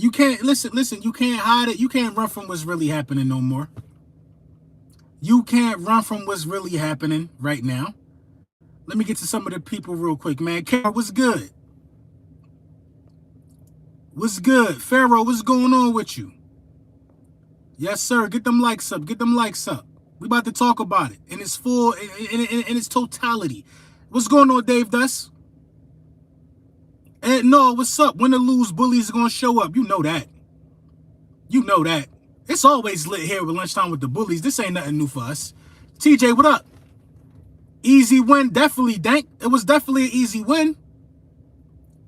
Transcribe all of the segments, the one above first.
You can't, listen, you can't hide it. You can't run from what's really happening no more. You can't run from what's really happening right now. Let me get to some of the people real quick, man. Kara, what's good? What's good? Pharaoh, what's going on with you? Yes, sir. Get them likes up. Get them likes up. We about to talk about it in its full, in its totality. What's going on, Dave Dust? And no, what's up? Win or lose, bullies are gonna show up. You know that. You know that. It's always lit here with lunchtime with the bullies. This ain't nothing new for us. TJ, what up? Easy win, definitely, Dank. It was definitely an easy win.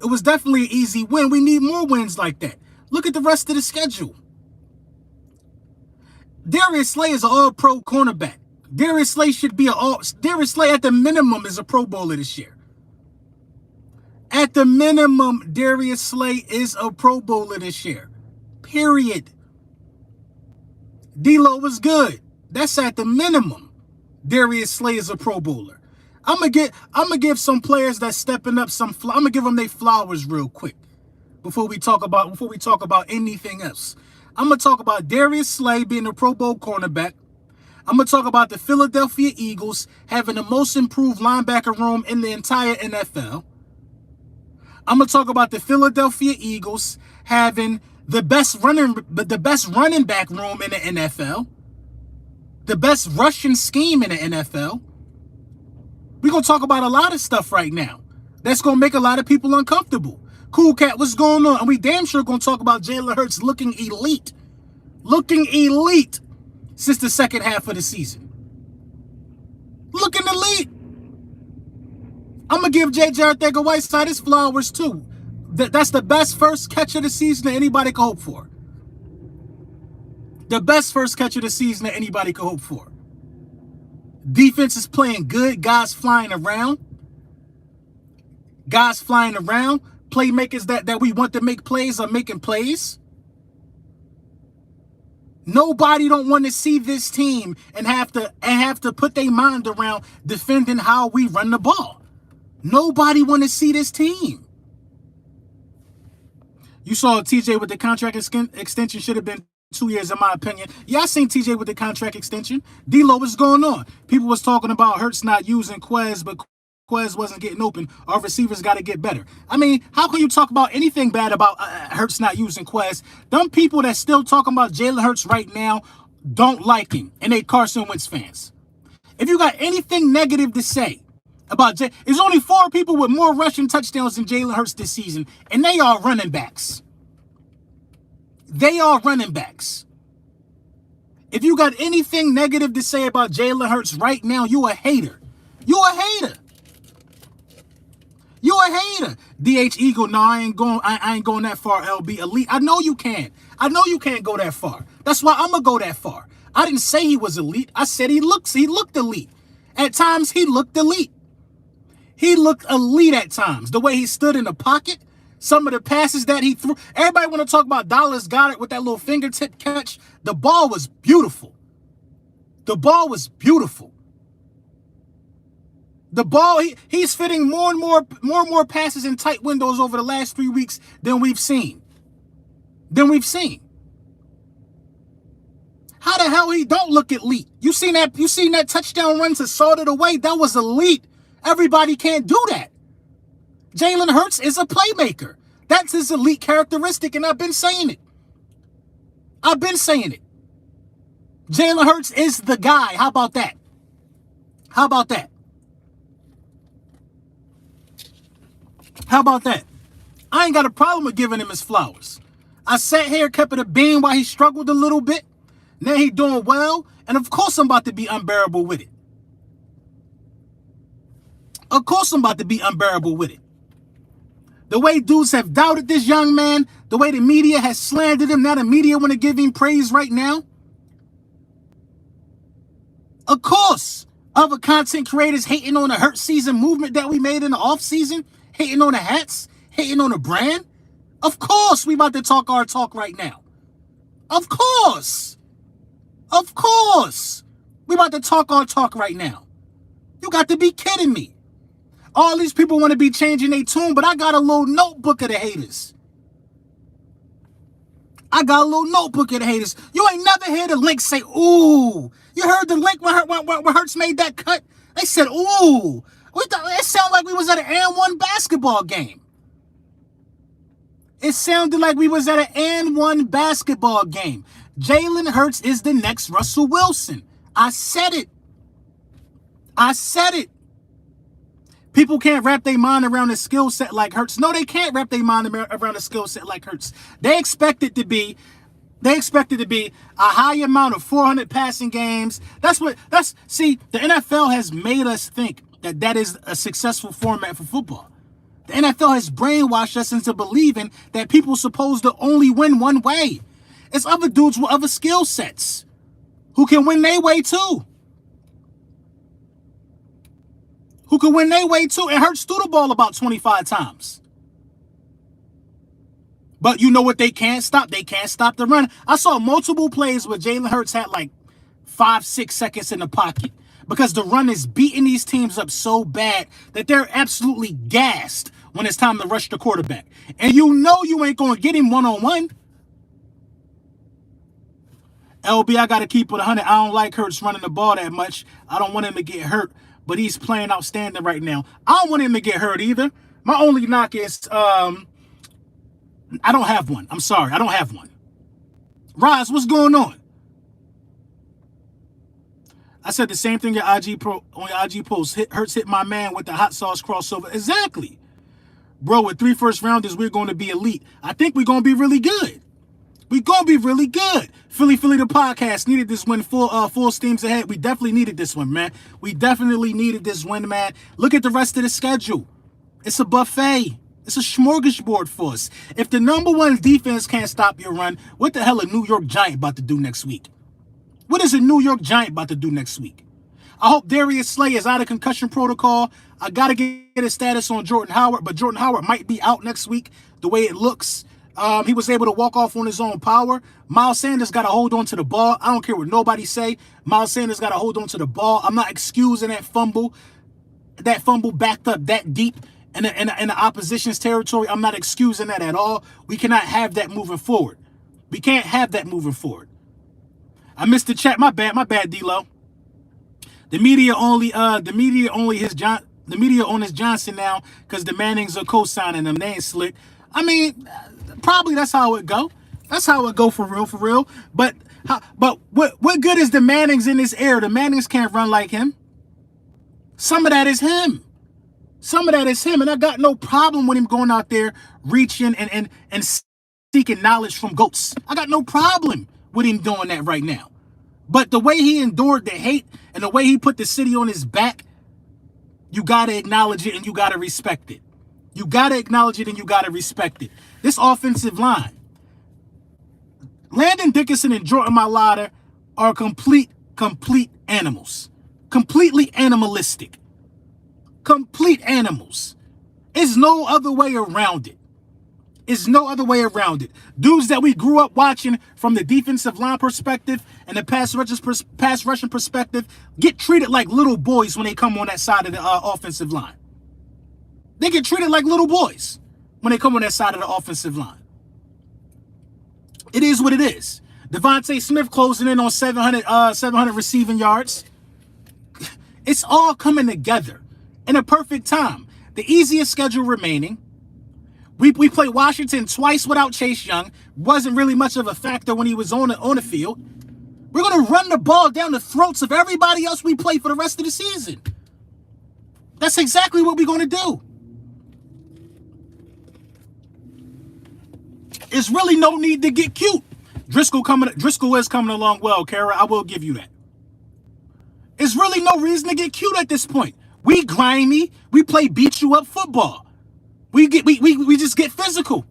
It was definitely an easy win. We need more wins like that. Look at the rest of the schedule. Darius Slay is an all-pro cornerback. Darius Slay should be Darius Slay at the minimum is a Pro Bowler this year. At the minimum, Darius Slay is a Pro Bowler this year. Period. D-Lo was good. That's at the minimum. Darius Slay is a Pro Bowler. I'm gonna give some players that stepping up I'm gonna give them their flowers real quick before we talk about anything else. I'm gonna talk about Darius Slay being a Pro Bowl cornerback. I'm gonna talk about the Philadelphia Eagles having the most improved linebacker room in the entire NFL. I'm gonna talk about the Philadelphia Eagles having the best running back room in the NFL, the best rushing scheme in the NFL. We're going to talk about a lot of stuff right now that's going to make a lot of people uncomfortable. Cool Cat, what's going on? And we damn sure going to talk about Jalen Hurts looking elite. Looking elite since the second half of the season. Looking elite. I'm going to give J.J. Arcega-Whiteside his flowers too. That's the best first catch of the season that anybody could hope for. The best first catch of the season that anybody could hope for. Defense is playing good. Guys flying around. Guys flying around. Playmakers that we want to make plays are making plays. Nobody don't want to see this team and have to put their mind around defending how we run the ball. Nobody want to see this team. You saw TJ with the contract extension should have been 2 years, in my opinion. Yeah, I seen TJ with the contract extension. D-Lo, what's going on? People was talking about Hurts not using Quez, but Quez wasn't getting open. Our receivers got to get better. I mean, how can you talk about anything bad about Hurts not using Quez? Them people that still talking about Jalen Hurts right now don't like him, and they Carson Wentz fans. If you got anything negative to say about there's only 4 people with more rushing touchdowns than Jalen Hurts this season, and they are running backs. They are running backs. If you got anything negative to say about Jalen Hurts right now, you a hater. You a hater. You a hater. DH Eagle, no, I ain't going that far, LB. Elite. I know you can't. I know you can't go that far. That's why I'm going to go that far. I didn't say he was elite. I said he looked elite. At times, he looked elite. He looked elite at times. The way he stood in the pocket. Some of the passes that he threw. Everybody want to talk about Dallas Goedert with that little fingertip catch. The ball was beautiful. The ball was beautiful. The ball, he's fitting more and more passes in tight windows over the last 3 weeks than we've seen. How the hell he don't look elite? You seen that touchdown run to sort it away? That was elite. Everybody can't do that. Jalen Hurts is a playmaker. That's his elite characteristic, and I've been saying it. Jalen Hurts is the guy. How about that? I ain't got a problem with giving him his flowers. I sat here, kept it a bean while he struggled a little bit. Now he doing well, and of course I'm about to be unbearable with it. The way dudes have doubted this young man, the way the media has slandered him, now the media want to give him praise right now. Of course, other content creators hating on the Hurt season movement that we made in the offseason, hating on the hats, hating on the brand. Of course, we about to talk our talk right now. Of course. We about to talk our talk right now. You got to be kidding me. All these people want to be changing their tune, but I got a little notebook of the haters. I got a little notebook of the haters. You ain't never heard the Lynx say, ooh. You heard the Lynx when Hurts made that cut? They said, ooh. It sounded like we was at an and 1 basketball game. It sounded like we was at an and 1 basketball game. Jalen Hurts is the next Russell Wilson. I said it. I said it. People can't wrap their mind around a skill set like Hurts. No, they can't wrap their mind around a skill set like Hurts. They expect it to be a high amount of 400 passing games. See, the NFL has made us think that is a successful format for football. The NFL has brainwashed us into believing that people are supposed to only win one way. It's other dudes with other skill sets who can win their way too. And Hurts threw the ball about 25 times. But you know what they can't stop? They can't stop the run. I saw multiple plays where Jalen Hurts had like 5-6 seconds in the pocket because the run is beating these teams up so bad that they're absolutely gassed when it's time to rush the quarterback. And you know you ain't going to get him one-on-one. LB, I got to keep it 100. I don't like Hurts running the ball that much. I don't want him to get hurt, but he's playing outstanding right now. I don't want him to get hurt either. My only knock is I don't have one. I'm sorry. I don't have one. Roz, what's going on? I said the same thing on your IG post. Hurts hit my man with the hot sauce crossover. Exactly. Bro, with 3 first-rounders, we're going to be elite. I think we're going to be really good. We're going to be really good. Philly the podcast needed this win full steams ahead. We definitely needed this one, man. We definitely needed this win, man. Look at the rest of the schedule. It's a buffet. It's a smorgasbord for us. If the #1 defense can't stop your run, what the hell a New York Giant about to do next week? What is a New York Giant about to do next week? I hope Darius Slay is out of concussion protocol. I got to get his status on Jordan Howard, but Jordan Howard might be out next week the way it looks. He was able to walk off on his own power. Miles Sanders got to hold on to the ball. I don't care what nobody say. Miles Sanders got to hold on to the ball. I'm not excusing that fumble. That fumble backed up that deep in the opposition's territory. I'm not excusing that at all. We cannot have that moving forward. We can't have that moving forward. I missed the chat. My bad, D-Lo. The media on his Johnson now because the Mannings are co-signing them. They ain't slick. I mean, probably that's how it go. That's how it go for real. But what good is the Mannings in this era? The Mannings can't run like him. Some of that is him. And I got no problem with him going out there reaching and seeking knowledge from goats. I got no problem with him doing that right now. But the way he endured the hate and the way he put the city on his back, you got to acknowledge it and you got to respect it. You got to acknowledge it and you got to respect it. This offensive line, Landon Dickerson and Jordan Mailata are complete animals. Completely animalistic. Complete animals. There's no other way around it. Dudes that we grew up watching from the defensive line perspective and the pass rushing perspective get treated like little boys when they come on that side of the offensive line. They get treated like little boys when they come on that side of the offensive line. It is what it is. Devontae Smith closing in on 700 receiving yards. It's all coming together in a perfect time. The easiest schedule remaining. We played Washington twice without Chase Young. Wasn't really much of a factor when he was on the field. We're going to run the ball down the throats of everybody else we play for the rest of the season. That's exactly what we're going to do. There's really no need to get cute. Driscoll is coming along well, Kara. I will give you that. There's really no reason to get cute at this point. We grimy. We play beat you up football. We just get physical.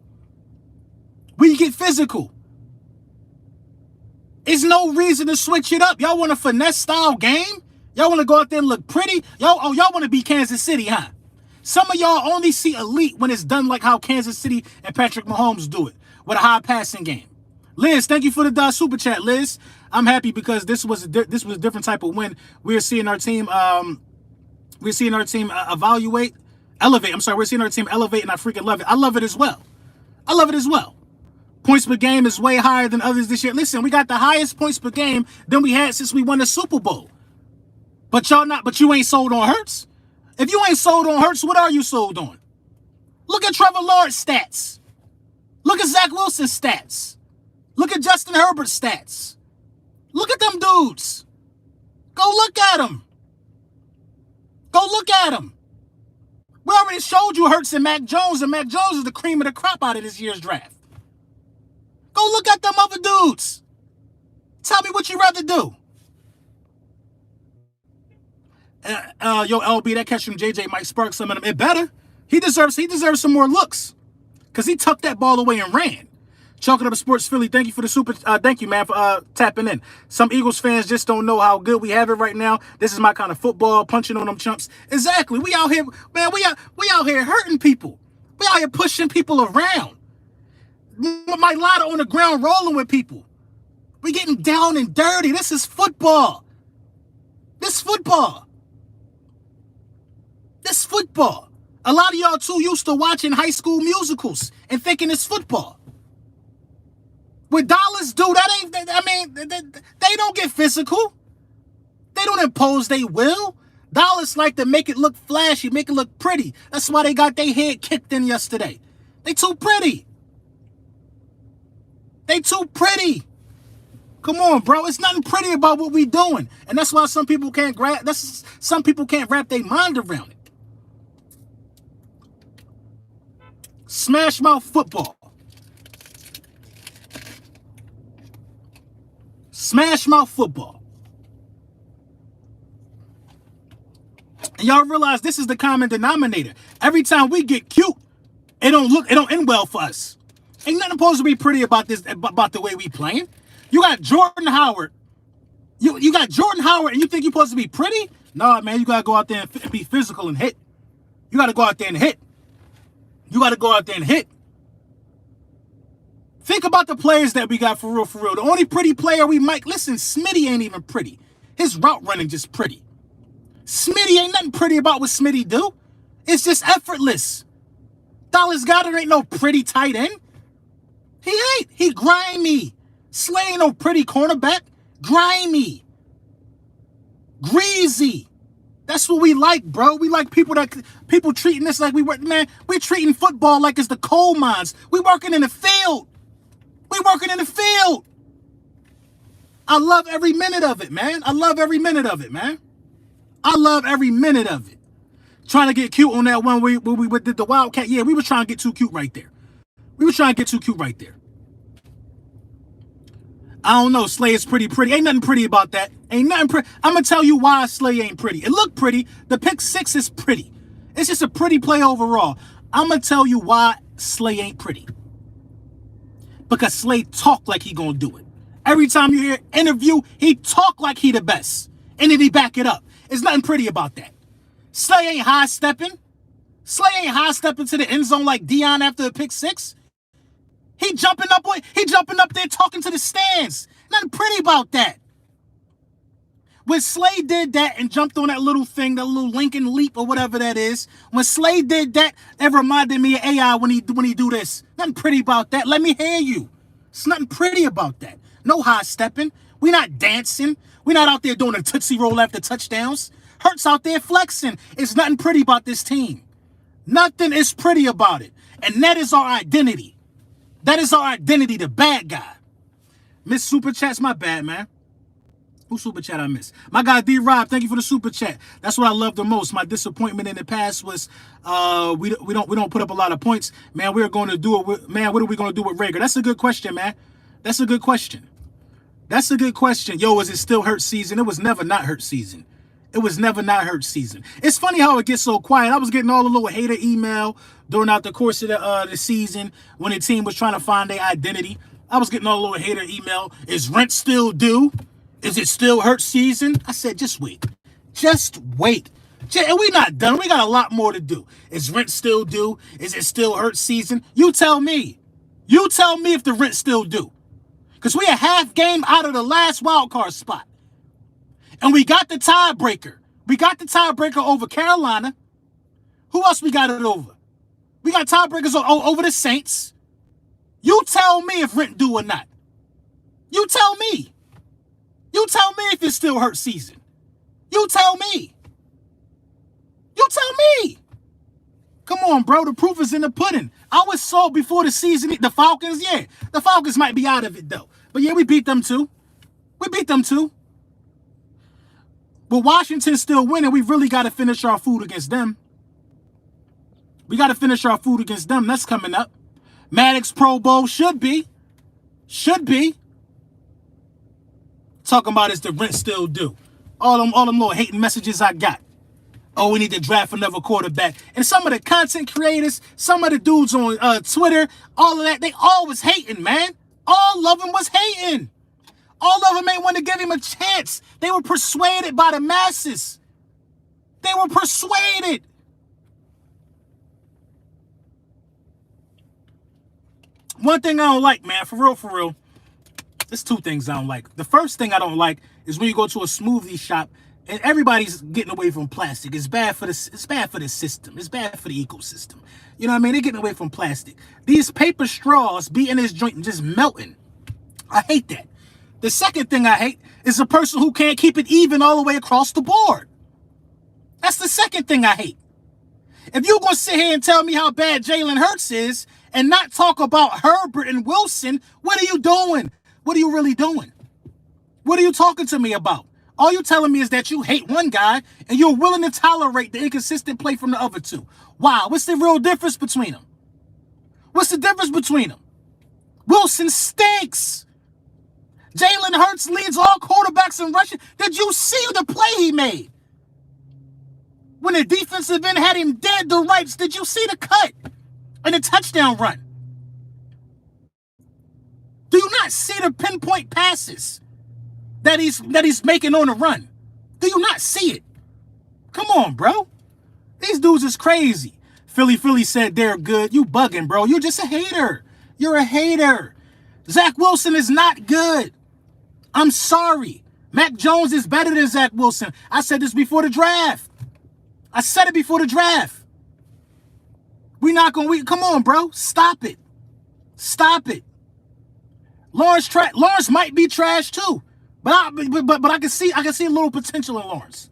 We get physical. There's no reason to switch it up. Y'all want a finesse style game? Y'all want to go out there and look pretty? Y'all want to be Kansas City, huh? Some of y'all only see elite when it's done like how Kansas City and Patrick Mahomes do it, with a high passing game. Liz, thank you for the super chat, Liz. I'm happy because this was a different type of win. We're seeing our team elevate. I'm sorry, we're seeing our team elevate, and I freaking love it. I love it as well. Points per game is way higher than others this year. Listen, we got the highest points per game than we had since we won the Super Bowl. But you ain't sold on Hurts. If you ain't sold on Hurts, what are you sold on? Look at Trevor Lawrence stats. Look at Zach Wilson's stats. Look at Justin Herbert's stats. Look at them dudes. Go look at them. Go look at them. We already showed you Hurts and Mac Jones is the cream of the crop out of this year's draft. Go look at them other dudes. Tell me what you'd rather do. Yo, LB, that catch from JJ might spark some of them. It better. He deserves some more looks. Because he tucked that ball away and ran. Chalking Up Sports Philly, thank you for the super. Thank you, man, for tapping in. Some Eagles fans just don't know how good we have it right now. This is my kind of football, punching on them chumps. Exactly. We out here, man. We out here hurting people. We out here pushing people around. My ladder on the ground, rolling with people. We getting down and dirty. This is football. This football. This football. A lot of y'all too used to watching High School Musicals and thinking it's football. What dollars do, that ain't, I mean, they don't get physical. They don't impose their will. Dollars like to make it look flashy, make it look pretty. That's why they got their head kicked in yesterday. They too pretty. They too pretty. Come on, bro. It's nothing pretty about what we doing. And that's why some people can't wrap their mind around it. Smash mouth football. Smash mouth football. And y'all realize this is the common denominator. Every time we get cute, it don't end well for us. Ain't nothing supposed to be pretty about this, about the way we playing. You got Jordan Howard. You got Jordan Howard and you think you're supposed to be pretty? No, man, you gotta go out there and be physical and hit. You gotta go out there and hit. You gotta go out there and hit. Think about the players that we got for real, for real. The only pretty player listen, Smitty ain't even pretty. His route running just pretty. Smitty ain't nothing pretty about what Smitty do. It's just effortless. Dallas Goedert ain't no pretty tight end. He ain't. He grimy. Slay ain't no pretty cornerback. Grimy. Greasy. That's what we like, bro. We like people treating this like we're treating football like it's the coal mines. We working in the field. We working in the field. I love every minute of it, man. I love every minute of it, man. I love every minute of it. Trying to get cute on that one where we did the Wildcat. Yeah, we were trying to get too cute right there. We were trying to get too cute right there. I don't know. Slay is pretty. Ain't nothing pretty about that. Ain't nothing pretty. I'm going to tell you why Slay ain't pretty. It looked pretty. The pick six is pretty. It's just a pretty play overall. I'm going to tell you why Slay ain't pretty. Because Slay talk like he going to do it. Every time you hear an interview, he talk like he the best. And then he back it up. There's nothing pretty about that. Slay ain't high-stepping. Slay ain't high-stepping to the end zone like Dion after the pick six. He jumping up there talking to the stands. Nothing pretty about that. When Slay did that and jumped on that little thing, that little Lincoln leap or whatever that is, when Slay did that, it reminded me of AI when he do this. Nothing pretty about that. Let me hear you. It's nothing pretty about that. No high-stepping. We not dancing. We not out there doing a Tootsie Roll after touchdowns. Hurts out there flexing. It's nothing pretty about this team. Nothing is pretty about it. And that is our identity. That is our identity, the bad guy. Miss Super Chat's my bad, man. Who Super Chat I miss? My guy D-Rob, thank you for the Super Chat. That's what I love the most. My disappointment in the past was we don't put up a lot of points. Man, we're going to do it with, man, what are we going to do with Reagor? That's a good question, man. That's a good question. That's a good question. Yo, is it still Hurts season? It was never not Hurts season. It was never not Hurts season. It's funny how it gets so quiet. I was getting all the little hater email during the course of the season when the team was trying to find their identity. I was getting all the little hater email. Is rent still due? Is it still Hurts season? I said, just wait. Just wait. And we're not done. We got a lot more to do. Is rent still due? Is it still Hurts season? You tell me. You tell me if the rent's still due. Because we a half game out of the last wild card spot. And we got the tiebreaker. We got the tiebreaker over Carolina. Who else we got it over? We got tiebreakers over the Saints. You tell me if rent due or not. You tell me. You tell me if it's still Hurts season. You tell me. You tell me. Come on, bro. The proof is in the pudding. I was sold before the season. The Falcons, yeah. The Falcons might be out of it, though. But, yeah, we beat them, too. We beat them, too. But Washington's still winning. We really got to finish our food against them. We got to finish our food against them. That's coming up. Maddox Pro Bowl should be. Should be. Talking about is the rent still due. All them little hating messages I got. Oh, we need to draft another quarterback. And some of the content creators, some of the dudes on Twitter, all of that, they all was hating, man. All of them was hating. All of them ain't want to give him a chance. They were persuaded by the masses. They were persuaded. One thing I don't like, man, for real, there's two things I don't like. The first thing I don't like is when you go to a smoothie shop and everybody's getting away from plastic. It's bad for the system. It's bad for the ecosystem. You know what I mean? They're getting away from plastic. These paper straws be in this joint and just melting. I hate that. The second thing I hate is a person who can't keep it even all the way across the board. That's the second thing I hate. If you're going to sit here and tell me how bad Jalen Hurts is and not talk about Herbert and Wilson, what are you doing? What are you really doing? What are you talking to me about? All you're telling me is that you hate one guy and you're willing to tolerate the inconsistent play from the other two. Wow, what's the real difference between them? What's the difference between them? Wilson stinks. Jalen Hurts leads all quarterbacks in rushing. Did you see the play he made? When the defensive end had him dead to rights, did you see the cut and the touchdown run? Do you not see the pinpoint passes that he's making on the run? Do you not see it? Come on, bro. These dudes is crazy. Philly said they're good. You bugging, bro. You're just a hater. You're a hater. Zach Wilson is not good. I'm sorry. Mac Jones is better than Zach Wilson. I said this before the draft. I said it before the draft. Come on, bro. Stop it. Stop it. Lawrence might be trash too. But I can see a little potential in Lawrence.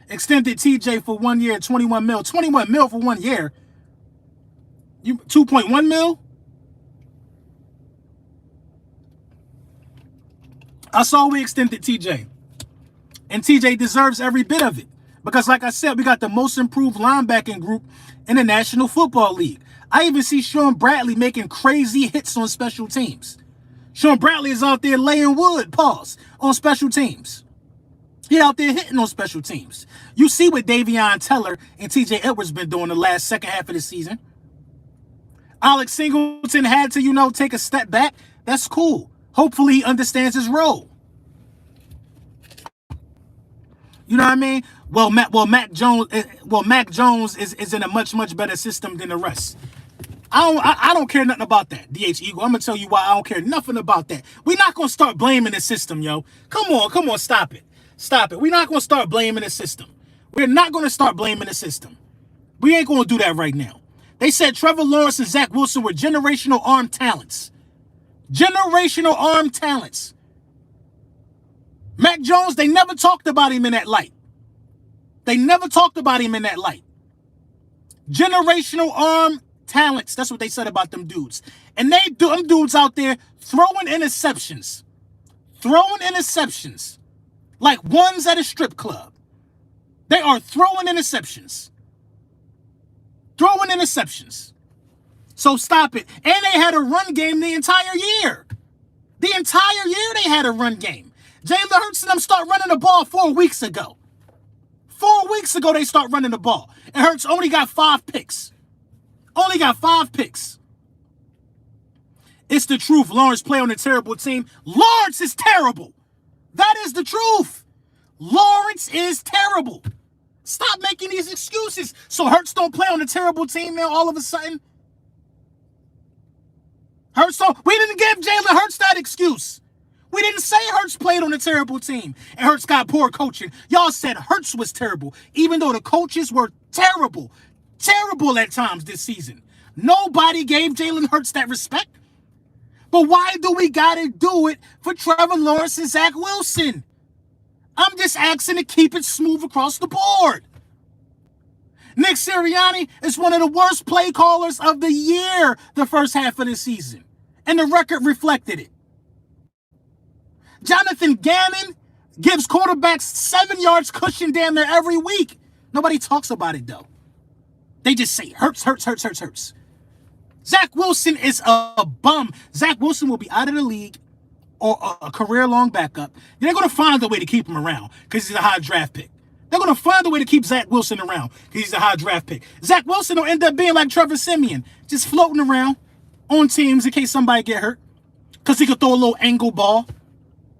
Extended TJ for 1 year, 21 mil. 21 mil for 1 year. 2.1 mil? I saw we extended TJ. And TJ deserves every bit of it. Because like I said, we got the most improved linebacking group in the National Football League. I even see Sean Bradley making crazy hits on special teams. Sean Bradley is out there laying wood, on special teams. He out there hitting on special teams. You see what Davion Teller and TJ Edwards been doing the second half of the season. Alex Singleton had to, take a step back. That's cool. Hopefully he understands his role. You know what I mean? Well, Mac Jones is in a much better system than the rest. I don't care nothing about that, DH Eagle. I'm going to tell you why I don't care nothing about that. We're not going to start blaming the system, yo. Come on, stop it. Stop it. We're not going to start blaming the system. We're not going to start blaming the system. We ain't going to do that right now. They said Trevor Lawrence and Zach Wilson were generational arm talents. Generational arm talents. Mac Jones, they never talked about him in that light. They never talked about him in that light. Generational arm talents. That's what they said about them dudes. And them dudes out there throwing interceptions. Throwing interceptions. Like ones at a strip club. They are throwing interceptions. Throwing interceptions. So stop it. And they had a run game the entire year. The entire year they had a run game. Jalen Hurts and them start running the ball 4 weeks ago. 4 weeks ago they start running the ball. And Hurts only got 5 picks. Only got 5 picks. It's the truth. Lawrence play on a terrible team. Lawrence is terrible. That is the truth. Lawrence is terrible. Stop making these excuses. So Hurts don't play on a terrible team now all of a sudden. We didn't give Jalen Hurts that excuse. We didn't say Hurts played on a terrible team and Hurts got poor coaching. Y'all said Hurts was terrible, even though the coaches were terrible. Terrible at times this season. Nobody gave Jalen Hurts that respect. But why do we got to do it for Trevor Lawrence and Zach Wilson? I'm just asking to keep it smooth across the board. Nick Siriani is one of the worst play callers of the year the first half of the season. And the record reflected it. Jonathan Gannon gives quarterbacks 7 yards cushion damn near every week. Nobody talks about it, though. They just say, hurts. Zach Wilson is a bum. Zach Wilson will be out of the league or a career-long backup. They're going to find a way to keep him around because he's a high draft pick. They're going to find a way to keep Zach Wilson around because he's a high draft pick. Zach Wilson will end up being like Trevor Siemian, just floating around on teams in case somebody get hurt because he could throw a little angle ball.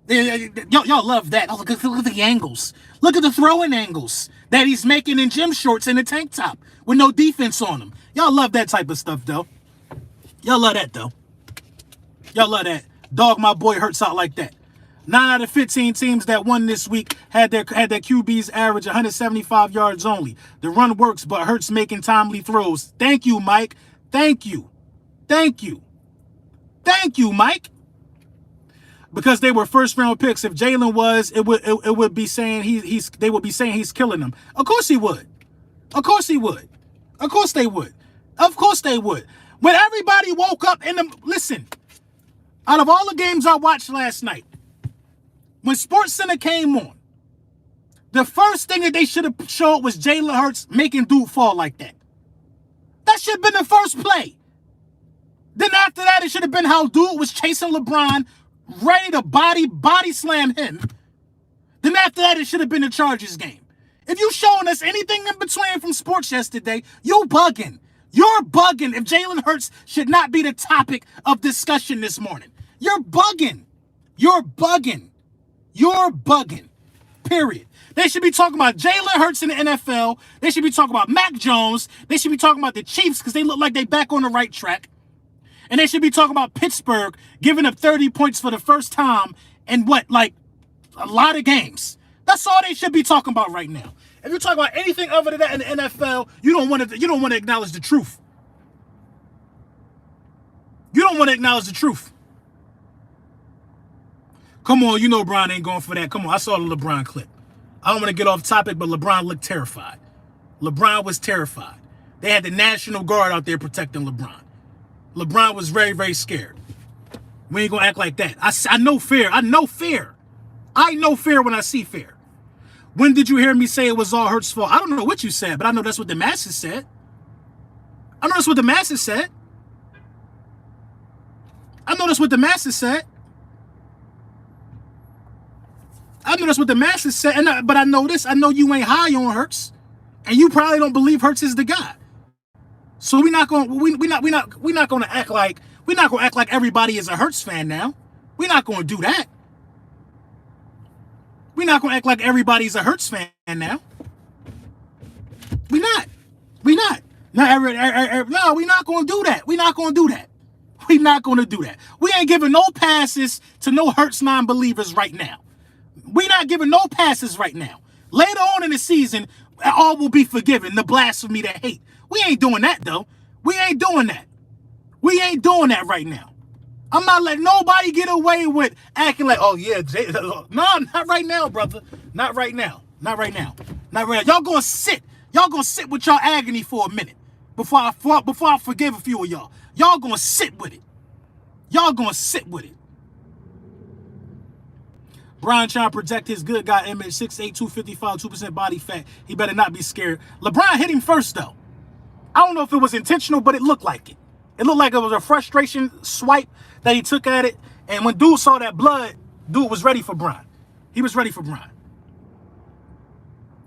Y'all love that. Oh, look at the angles. Look at the throwing angles that he's making in gym shorts and a tank top with no defense on him. Y'all love that type of stuff, though. Y'all love that, though. Y'all love that. Dog my boy Hurts out like that. 9 out of 15 teams that won this week had their QBs average 175 yards only. The run works, but Hurts making timely throws. Thank you, Mike. Thank you, Mike. Because they were first round picks. If Jalen was, it would be saying they would be saying he's killing them. Of course he would. Of course he would. Of course they would. Of course they would. When everybody woke up listen, out of all the games I watched last night, when SportsCenter came on, the first thing that they should have showed was Jalen Hurts making dude fall like that. That should have been the first play. Then after that, it should have been how dude was chasing LeBron, ready to body slam him. Then after that, it should have been the Chargers game. If you showing us anything in between from sports yesterday, you bugging. You're bugging if Jalen Hurts should not be the topic of discussion this morning. You're bugging. You're bugging. You're bugging. Period. They should be talking about Jalen Hurts in the NFL. They should be talking about Mac Jones. They should be talking about the Chiefs because they look like they back on the right track. And they should be talking about Pittsburgh giving up 30 points for the first time in a lot of games. That's all they should be talking about right now. If you're talking about anything other than that in the NFL, you don't want to acknowledge the truth. You don't want to acknowledge the truth. Come on, you know LeBron ain't going for that. Come on, I saw the LeBron clip. I don't want to get off topic, but LeBron looked terrified. LeBron was terrified. They had the National Guard out there protecting LeBron. LeBron was very, very scared. We ain't going to act like that. I know fear. I know fear. I know fear when I see fear. When did you hear me say it was all Hurts' fault? I don't know what you said, but I know that's what the masses said. I know that's what the masses said. I know that's what the masses said. I know that's what the masses said. But I know this. I know you ain't high on Hurts, and you probably don't believe Hurts is the guy. So we're not going to act like everybody is a Hurts fan now. We're not going to do that. We're not going to act like everybody's a Hurts fan now. We're not. No, we're not going to do that. We're not going to do that. We're not going to do that. We ain't giving no passes to no Hurts non-believers right now. We're not giving no passes right now. Later on in the season, all will be forgiven. The blasphemy, the hate. We ain't doing that, though. We ain't doing that. We ain't doing that right now. I'm not letting nobody get away with acting like, oh, yeah. No, not right now, brother. Not right now. Not right now. Not right now. Y'all gonna sit. Y'all gonna sit with y'all agony for a minute before I forgive a few of y'all. Y'all gonna sit with it. Y'all gonna sit with it. Brian trying to protect his good guy image, 6'8", 255, 2% body fat. He better not be scared. LeBron hit him first, though. I don't know if it was intentional, but it looked like it. It looked like it was a frustration swipe that he took at it. And when dude saw that blood, dude was ready for Brian. He was ready for Brian.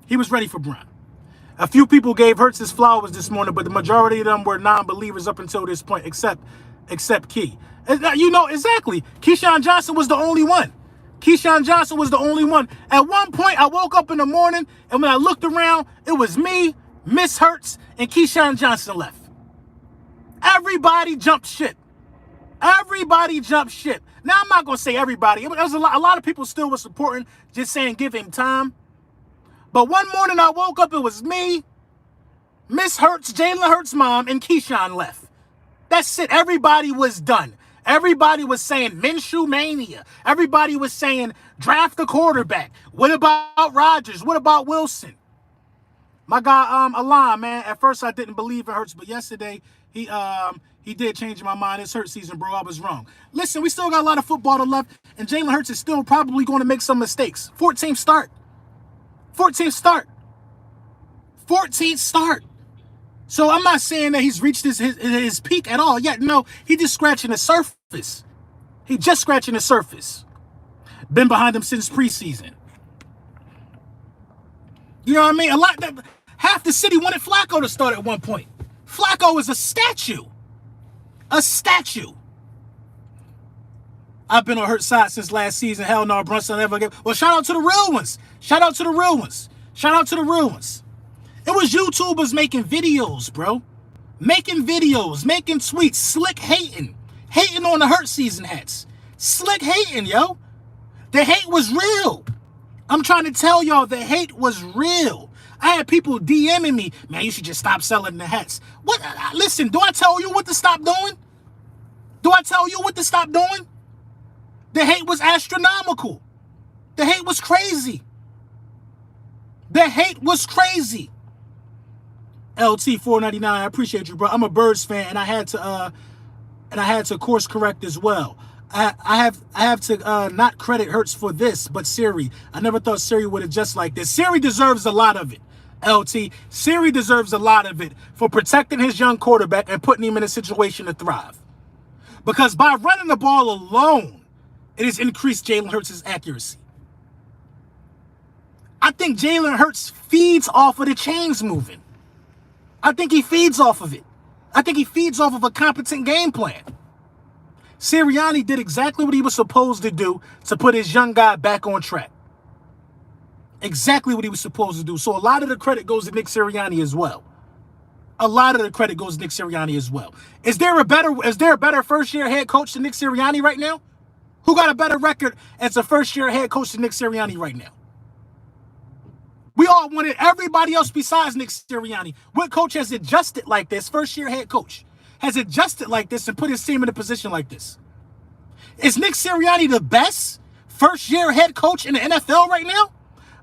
He was ready for Brian. A few people gave Hurts his flowers this morning, but the majority of them were non-believers up until this point, except Key. You know, exactly. Keyshawn Johnson was the only one. Keyshawn Johnson was the only one. At one point, I woke up in the morning, and when I looked around, it was me, Miss Hurts, and Keyshawn Johnson left. Everybody jumped ship. Everybody jumped ship. Now, I'm not going to say everybody. There was a lot of people still were supporting, just saying give him time. But one morning I woke up, it was me, Miss Hurts, Jalen Hurts' mom, and Keyshawn left. That's it. Everybody was done. Everybody was saying Minshew mania. Everybody was saying draft a quarterback. What about Rodgers? What about Wilson? My guy, Alon, man. At first, I didn't believe in Hurts, but yesterday he did change my mind. It's Hurts season, bro. I was wrong. Listen, we still got a lot of football to left, and Jalen Hurts is still probably going to make some mistakes. 14th start. 14th start. 14th start. So I'm not saying that he's reached his peak at all yet. No, he's just scratching the surface. He just scratching the surface. Been behind him since preseason. You know what I mean? Half the city wanted Flacco to start at one point. Flacco is a statue. A statue. I've been on Hurts' side since last season. Hell no, Brunson never gave. Well, shout out to the real ones. Shout out to the real ones. Shout out to the real ones. It was YouTubers making videos, bro. Making videos, making tweets, slick hating. Hating on the Hurts season hats. Slick hating, yo. The hate was real. I'm trying to tell y'all, the hate was real. I had people DMing me, man, you should just stop selling the hats. What? Listen, do I tell you what to stop doing? Do I tell you what to stop doing? The hate was astronomical. The hate was crazy. The hate was crazy. LT 499, I appreciate you, bro. I'm a Birds fan, and I had to course correct as well. I have to not credit Hurts for this, but Siri. I never thought Siri would adjust like this. Siri deserves a lot of it. LT, Siri deserves a lot of it for protecting his young quarterback and putting him in a situation to thrive. Because by running the ball alone, it has increased Jalen Hurts' accuracy. I think Jalen Hurts feeds off of the chains moving. I think he feeds off of it. I think he feeds off of a competent game plan. Siriani did exactly what he was supposed to do to put his young guy back on track. Exactly what he was supposed to do. So a lot of the credit goes to Nick Siriani as well. A lot of the credit goes to Nick Siriani as well. Is there a better first-year head coach than Nick Siriani right now? Who got a better record as a first-year head coach than Nick Siriani right now? We all wanted everybody else besides Nick Siriani. What coach has adjusted like this, first-year head coach, has adjusted like this and put his team in a position like this? Is Nick Siriani the best first-year head coach in the NFL right now?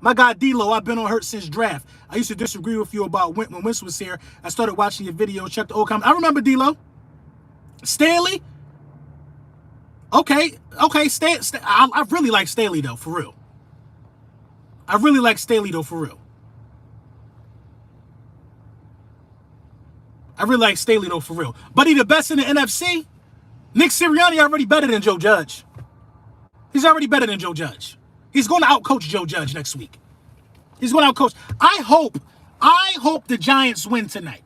My guy D-Lo, I've been on Hurts since draft. I used to disagree with you about when Wentz was here. I started watching your video, checked the old comments. I remember D-Lo. Staley? Okay. I really like Staley, though, for real. I really like Staley, though, for real. I really like Staley, though, for real. But he the best in the NFC? Nick Sirianni already better than Joe Judge. He's already better than Joe Judge. He's going to outcoach Joe Judge next week. He's going to outcoach. I hope the Giants win tonight.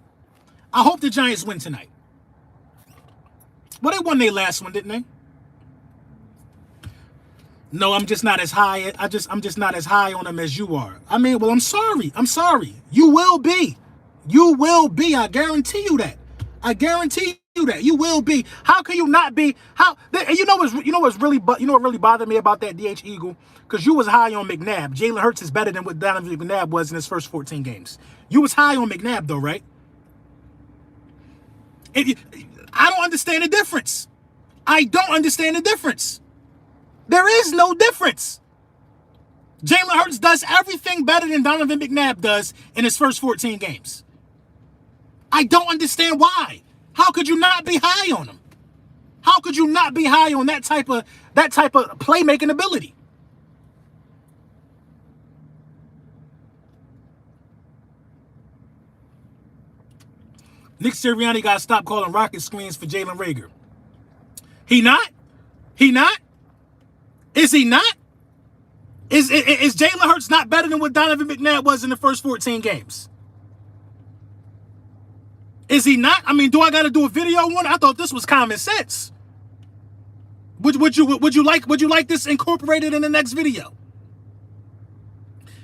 I hope the Giants win tonight. Well, they won their last one, didn't they? No, I'm just not as high. I'm just not as high on them as you are. I mean, well, I'm sorry. I'm sorry. You will be. You will be. I guarantee you that. I guarantee you that. You will be. How can you not be? You know what really bothered me about that DH Eagle? Because you was high on McNabb. Jalen Hurts is better than what Donovan McNabb was in his first 14 games. You was high on McNabb though, right? I don't understand the difference. I don't understand the difference. There is no difference. Jalen Hurts does everything better than Donovan McNabb does in his first 14 games. I don't understand why. How could you not be high on him? How could you not be high on that type of playmaking ability? Nick Sirianni got to stop calling rocket screens for Jalen Reagor. He not? He not? Is he not? Is Jalen Hurts not better than what Donovan McNabb was in the first 14 games? Is he not? I mean, do I got to do a video on it? I thought this was common sense. Would you like this incorporated in the next video?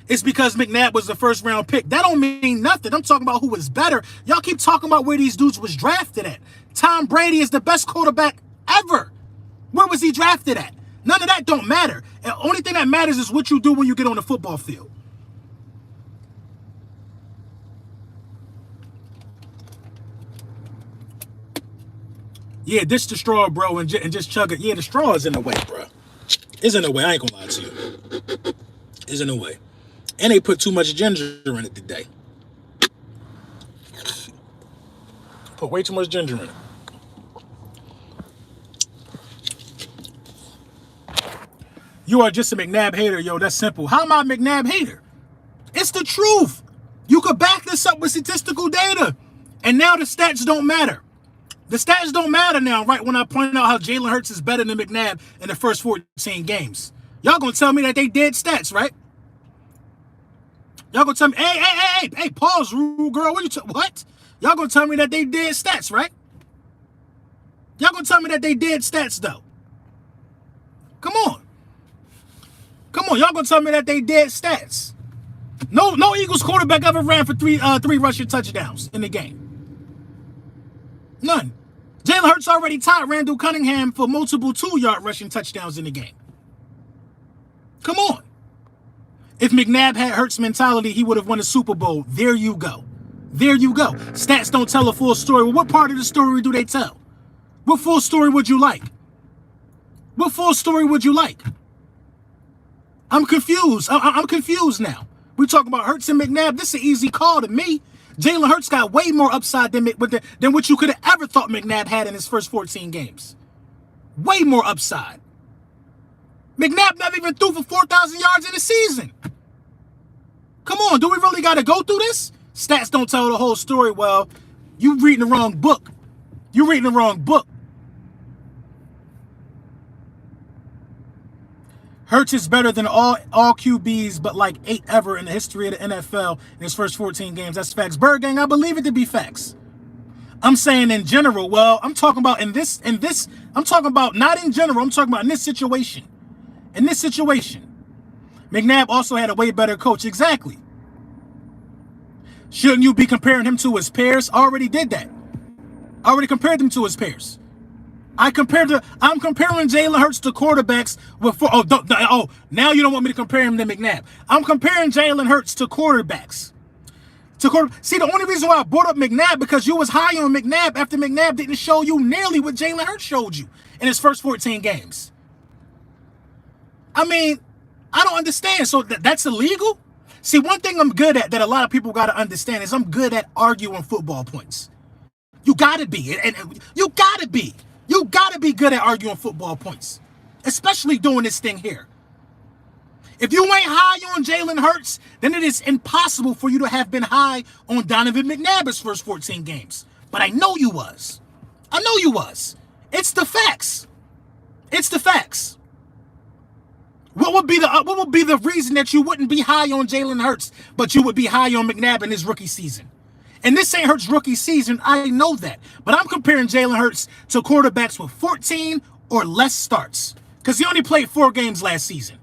It's because McNabb was the first round pick. That don't mean nothing. I'm talking about who was better. Y'all keep talking about where these dudes was drafted at. Tom Brady is the best quarterback ever. Where was he drafted at? None of that don't matter. The only thing that matters is what you do when you get on the football field. Yeah, ditch the straw, bro, and just chug it. Yeah, the straw is in the way, bro. It's in the way. I ain't gonna lie to you. It's in the way. And they put too much ginger in it today. Put way too much ginger in it. You are just a McNabb hater, yo. That's simple. How am I a McNabb hater? It's the truth. You could back this up with statistical data. And now the stats don't matter. The stats don't matter now, right, when I point out how Jalen Hurts is better than McNabb in the first 14 games. Y'all gonna tell me that they did stats, right? Y'all gonna tell me, hey, pause, rude girl. What? Y'all gonna tell me that they did stats, right? Y'all gonna tell me that they did stats, though. Come on. Y'all gonna tell me that they did stats. No Eagles quarterback ever ran for three rushing touchdowns in the game. None. Jalen Hurts already tied Randall Cunningham for multiple 2-yard rushing touchdowns in the game. Come on. If McNabb had Hurts mentality, he would have won a Super Bowl. There you go. There you go. Stats don't tell a full story. Well, what part of the story do they tell? What full story would you like? What full story would you like? I'm confused. I'm confused now. We talk about Hurts and McNabb. This is an easy call to me. Jalen Hurts got way more upside than what you could have ever thought McNabb had in his first 14 games. Way more upside. McNabb never even threw for 4,000 yards in a season. Come on, do we really got to go through this? Stats don't tell the whole story. Well, you reading the wrong book. You reading the wrong book. Hurts is better than all QBs, but like 8 ever in the history of the NFL in his first 14 games. That's facts. Bird Gang, I believe it to be facts. I'm saying in general. Well, I'm talking about in this. I'm talking about not in general. I'm talking about in this situation. In this situation. McNabb also had a way better coach. Exactly. Shouldn't you be comparing him to his peers? I already did that. I already compared him to his peers. I'm comparing Jalen Hurts to quarterbacks with now you don't want me to compare him to McNabb. I'm comparing Jalen Hurts to quarterbacks. See, the only reason why I brought up McNabb because you was high on McNabb after McNabb didn't show you nearly what Jalen Hurts showed you in his first 14 games. I mean, I don't understand. So that's illegal? See, one thing I'm good at that a lot of people got to understand is I'm good at arguing football points. You got to be. And you got to be. You got to be good at arguing football points, especially doing this thing here. If you ain't high on Jalen Hurts, then it is impossible for you to have been high on Donovan McNabb's first 14 games. But I know you was. I know you was. It's the facts. It's the facts. What would be the reason that you wouldn't be high on Jalen Hurts, but you would be high on McNabb in his rookie season? And this ain't Hurts' rookie season. I know that. But I'm comparing Jalen Hurts to quarterbacks with 14 or less starts. Because he only played 4 games last season.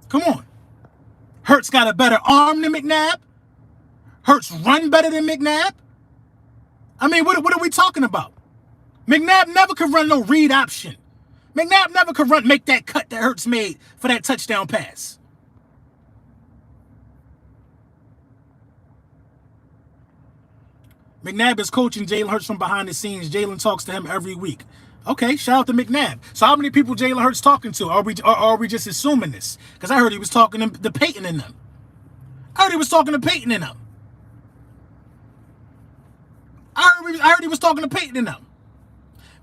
Come on. Hurts got a better arm than McNabb. Hurts run better than McNabb. I mean, what are we talking about? McNabb never could run no read option. McNabb never could make that cut that Hurts made for that touchdown pass. McNabb is coaching Jalen Hurts from behind the scenes. Jalen talks to him every week. Okay, shout out to McNabb. So how many people Jalen Hurts talking to? Are we just assuming this? Because I heard he was talking to Peyton and them. I heard he was talking to Peyton and them. I heard he was talking to Peyton and them.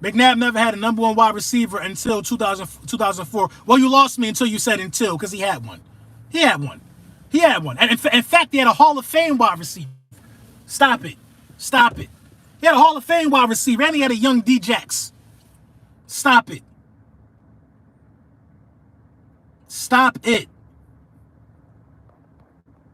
McNabb never had a number 1 wide receiver until 2004. Well, you lost me until you said until, because he had one. He had one. He had one. And in fact, he had a Hall of Fame wide receiver. Stop it. Stop it. He had a Hall of Fame wide receiver, and he had a young D-Jax. Stop it. Stop it.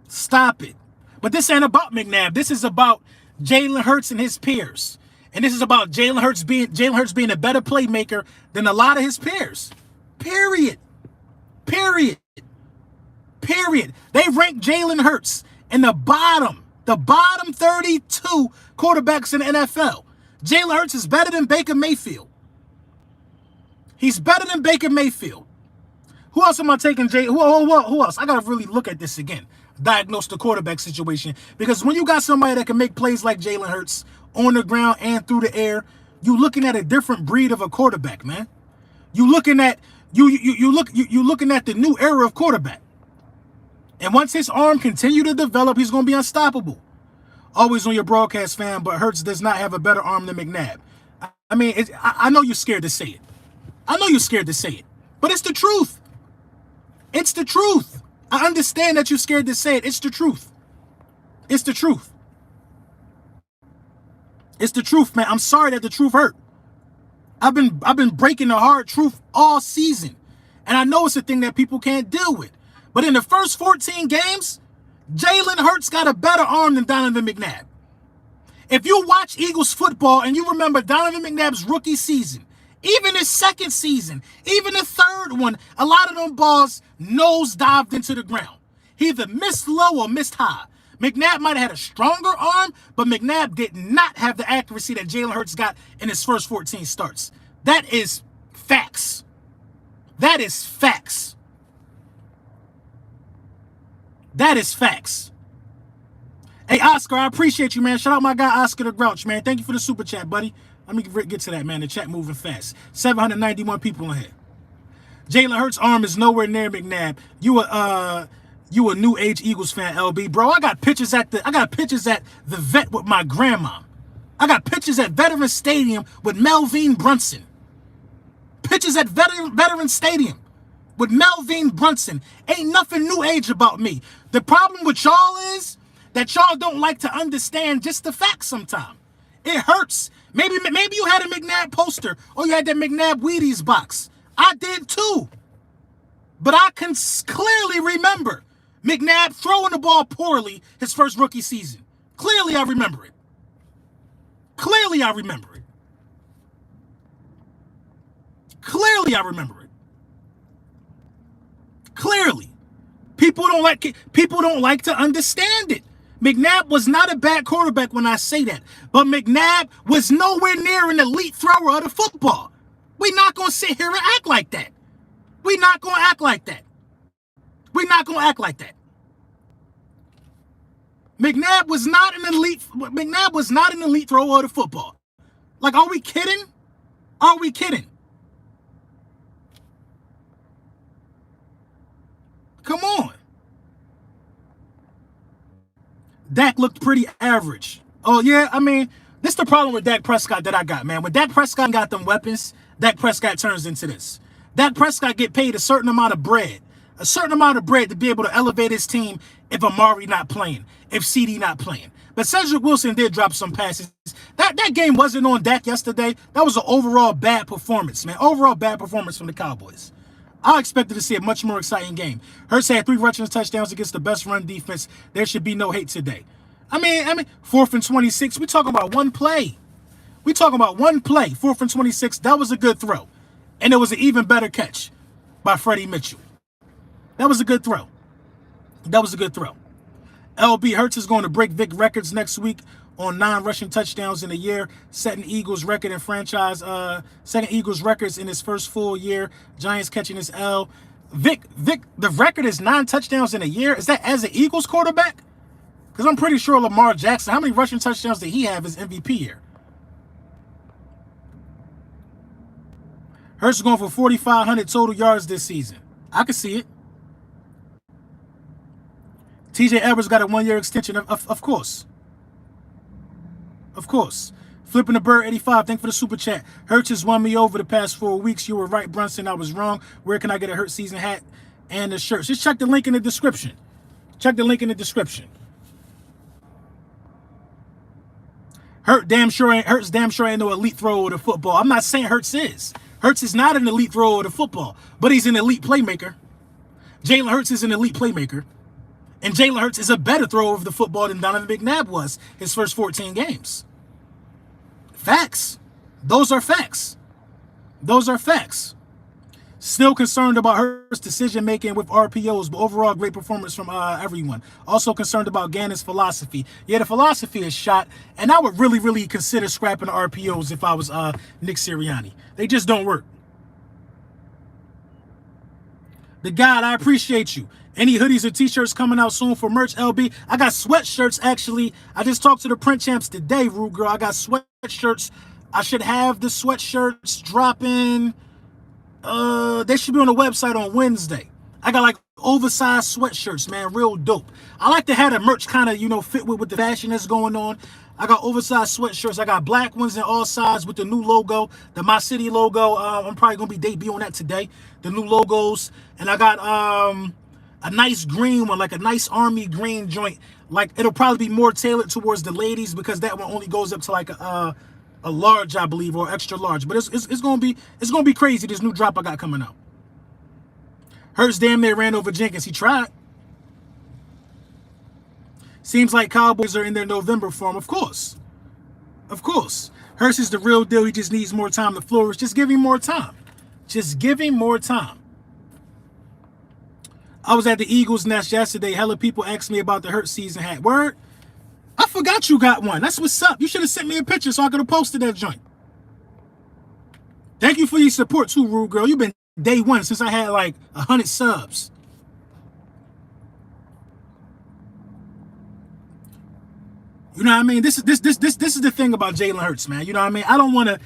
Stop it. But this ain't about McNabb. This is about Jalen Hurts and his peers. And this is about Jalen Hurts being a better playmaker than a lot of his peers. Period. Period. Period. They rank Jalen Hurts in the bottom 32 quarterbacks in the NFL. Jalen Hurts is better than Baker Mayfield. He's better than Baker Mayfield. Who else am I taking? Who else? I gotta really look at this again. diagnose the quarterback situation. Because when you got somebody that can make plays like Jalen Hurts on the ground and through the air, you looking at a different breed of a quarterback, man. You looking at you looking at the new era of quarterback. And once his arm continue to develop, he's going to be unstoppable. Always on your broadcast, fan, but Hurts does not have a better arm than McNabb. I mean, I know you're scared to say it. I know you're scared to say it. But it's the truth. It's the truth. I understand that you're scared to say it. It's the truth. It's the truth. It's the truth, man. I'm sorry that the truth hurt. I've been breaking the hard truth all season. And I know it's a thing that people can't deal with. But in the first 14 games, Jalen Hurts got a better arm than Donovan McNabb. If you watch Eagles football and you remember Donovan McNabb's rookie season, even his second season, even the third one, a lot of them balls nose dived into the ground. He either missed low or missed high. McNabb might have had a stronger arm, but McNabb did not have the accuracy that Jalen Hurts got in his first 14 starts. That is facts. That is facts. That is facts. Hey, Oscar, I appreciate you, man. Shout out my guy, Oscar the Grouch, man. Thank you for the super chat, buddy. Let me get to that, man. The chat moving fast. 791 people in here. Jalen Hurts' arm is nowhere near McNabb. You a new age Eagles fan, LB, bro. I got pictures at the vet with my grandma. I got pictures at Veteran Stadium with Melvin Brunson. Pictures at Veteran Stadium with Melvin Brunson. Ain't nothing new age about me. The problem with y'all is that y'all don't like to understand just the facts sometimes. It hurts. Maybe you had a McNabb poster or you had that McNabb Wheaties box. I did too. But I can clearly remember McNabb throwing the ball poorly his first rookie season. Clearly I remember it. Clearly I remember it. Clearly I remember it. Clearly. People don't like to understand it. McNabb was not a bad quarterback when I say that. But McNabb was nowhere near an elite thrower of the football. We're not going to sit here and act like that. We're not going to act like that. We're not going to act like that. McNabb was not an elite thrower of the football. Like, are we kidding? Are we kidding? Come on. Dak looked pretty average. Oh, yeah, I mean, this is the problem with Dak Prescott that I got, man. When Dak Prescott got them weapons, Dak Prescott turns into this. Dak Prescott get paid a certain amount of bread to be able to elevate his team if Amari not playing, if CD not playing. But Cedric Wilson did drop some passes. That game wasn't on Dak yesterday. That was an overall bad performance, man. Overall bad performance from the Cowboys. I expected to see a much more exciting game. Hurts had 3 rushing touchdowns against the best run defense. There should be no hate today. I mean, 4th and 26. We're talking about one play. We're talking about one play. 4th and 26. That was a good throw. And it was an even better catch by Freddie Mitchell. That was a good throw. That was a good throw. LB Hurts is going to break Vic records next week on 9 rushing touchdowns in a year, setting Eagles record in franchise, setting Eagles records in his first full year. Giants catching his L. Vic, the record is 9 touchdowns in a year. Is that as an Eagles quarterback? Because I'm pretty sure Lamar Jackson, how many rushing touchdowns did he have his MVP year? Hurts is going for 4,500 total yards this season. I can see it. TJ Edwards got a 1-year extension, of course. Of course. Flipping the Bird 85, thank you for the super chat. Hurts has won me over the past 4 weeks. You were right, Brunson. I was wrong. Where can I get a Hurts season hat and the shirts? Just check the link in the description. Check the link in the description. Hurts damn sure ain't no elite thrower of the football. I'm not saying Hurts is. Hurts is not an elite thrower of the football, but he's an elite playmaker. Jalen Hurts is an elite playmaker. And Jalen Hurts is a better thrower of the football than Donovan McNabb was his first 14 games. Facts. Those are facts. Those are facts. Still concerned about Hurts' decision-making with RPOs, but overall great performance from everyone. Also concerned about Gannon's philosophy. Yeah, the philosophy is shot, and I would really consider scrapping the RPOs if I was Nick Siriani. They just don't work. The God, I appreciate you. Any hoodies or t-shirts coming out soon for merch, LB? I got sweatshirts, actually. I just talked to the print champs today, Rude Girl. I got sweatshirts. I should have the sweatshirts dropping. They should be on the website on Wednesday. I got like oversized sweatshirts, man, real dope. I like to have the merch kind of, you know, fit with the fashion that's going on. I got oversized sweatshirts. I got black ones in all sizes with the new logo, the My City logo. I'm probably gonna be debuting that today. The new logos, and I got a nice green one, like a nice army green joint. Like it'll probably be more tailored towards the ladies because that one only goes up to like a large, I believe, or extra large. But it's gonna be crazy. This new drop I got coming out. Hurts damn near ran over Jenkins. He tried. Seems like Cowboys are in their November form. Of course. Of course. Hurts is the real deal. He just needs more time to flourish. Just give him more time. Just give him more time. I was at the Eagles Nest yesterday. Hella people asked me about the Hurts season hat. Word? I forgot you got one. That's what's up. You should have sent me a picture so I could have posted that joint. Thank you for your support too, Rude Girl. You've been day one since I had like 100 subs. You know what I mean? This is the thing about Jalen Hurts, man. You know what I mean? I don't want to,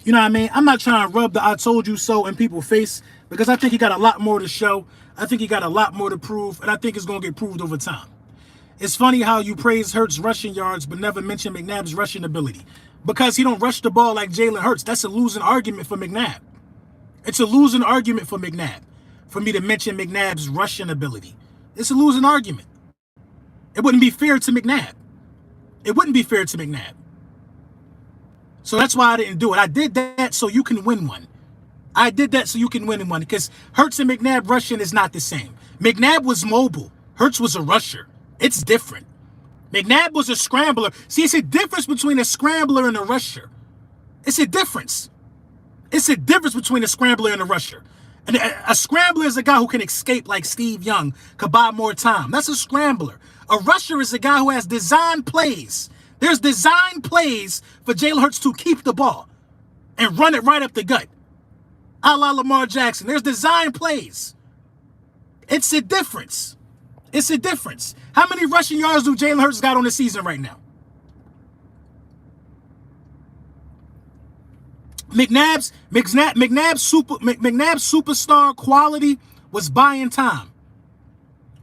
you know what I mean? I'm not trying to rub the I told you so in people's face because I think he got a lot more to show. I think he got a lot more to prove, and I think it's going to get proved over time. It's funny how you praise Hurts' rushing yards but never mention McNabb's rushing ability. Because he don't rush the ball like Jalen Hurts. That's a losing argument for McNabb. It's a losing argument for McNabb. For me to mention McNabb's rushing ability. It's a losing argument. It wouldn't be fair to McNabb. It wouldn't be fair to McNabb. So that's why I didn't do it. I did that so you can win one. I did that so you can win one. Because Hurts and McNabb rushing is not the same. McNabb was mobile. Hurts was a rusher. It's different. McNabb was a scrambler. See, it's a difference between a scrambler and a rusher. It's a difference. It's a difference between a scrambler and a rusher. And a scrambler is a guy who can escape like Steve Young, could buy more time. That's a scrambler. A rusher is a guy who has design plays. There's design plays for Jalen Hurts to keep the ball and run it right up the gut. A la Lamar Jackson. There's design plays. It's a difference. It's a difference. How many rushing yards do Jalen Hurts got on the season right now? McNabb's superstar quality was buying time.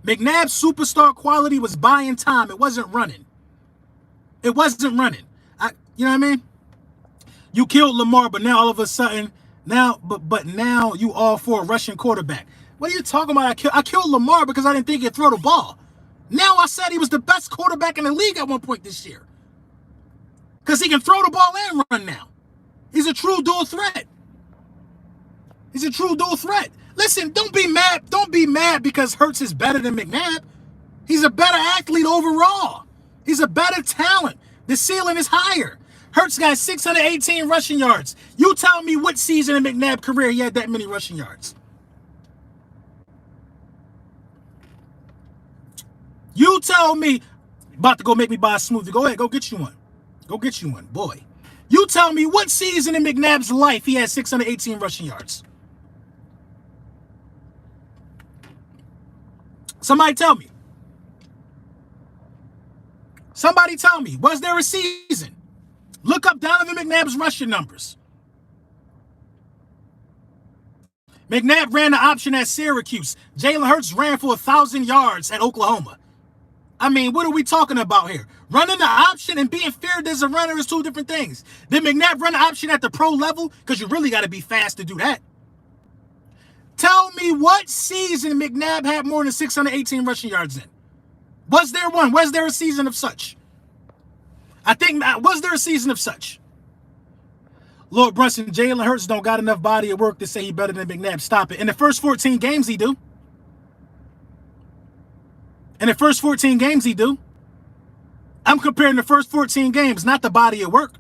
McNabb's superstar quality was buying time. It wasn't running. It wasn't running. You know what I mean? You killed Lamar, but now all of a sudden, now you all for a Russian quarterback. What are you talking about? I killed Lamar because I didn't think he'd throw the ball. Now I said he was the best quarterback in the league at one point this year. Because he can throw the ball and run now. He's a true dual threat. He's a true dual threat. Listen, don't be mad. Don't be mad because Hurts is better than McNabb. He's a better athlete overall. He's a better talent. The ceiling is higher. Hurts got 618 rushing yards. You tell me what season in McNabb's career he had that many rushing yards. You tell me. About to go make me buy a smoothie. Go ahead, go get you one. Go get you one, boy. You tell me what season in McNabb's life he had 618 rushing yards. Somebody tell me. Somebody tell me. Was there a season? Look up Donovan McNabb's rushing numbers. McNabb ran the option at Syracuse. Jalen Hurts ran for 1,000 yards at Oklahoma. I mean, what are we talking about here? Running the option and being feared as a runner is two different things. Did McNabb run the option at the pro level? Because you really got to be fast to do that. Tell me what season McNabb had more than 618 rushing yards in. Was there one? Was there a season of such? Was there a season of such? Lord Brunson, Jalen Hurts don't got enough body of work to say he better than McNabb. Stop it. In the first 14 games, he do. In the first 14 games, he do. I'm comparing the first 14 games, not the body of work.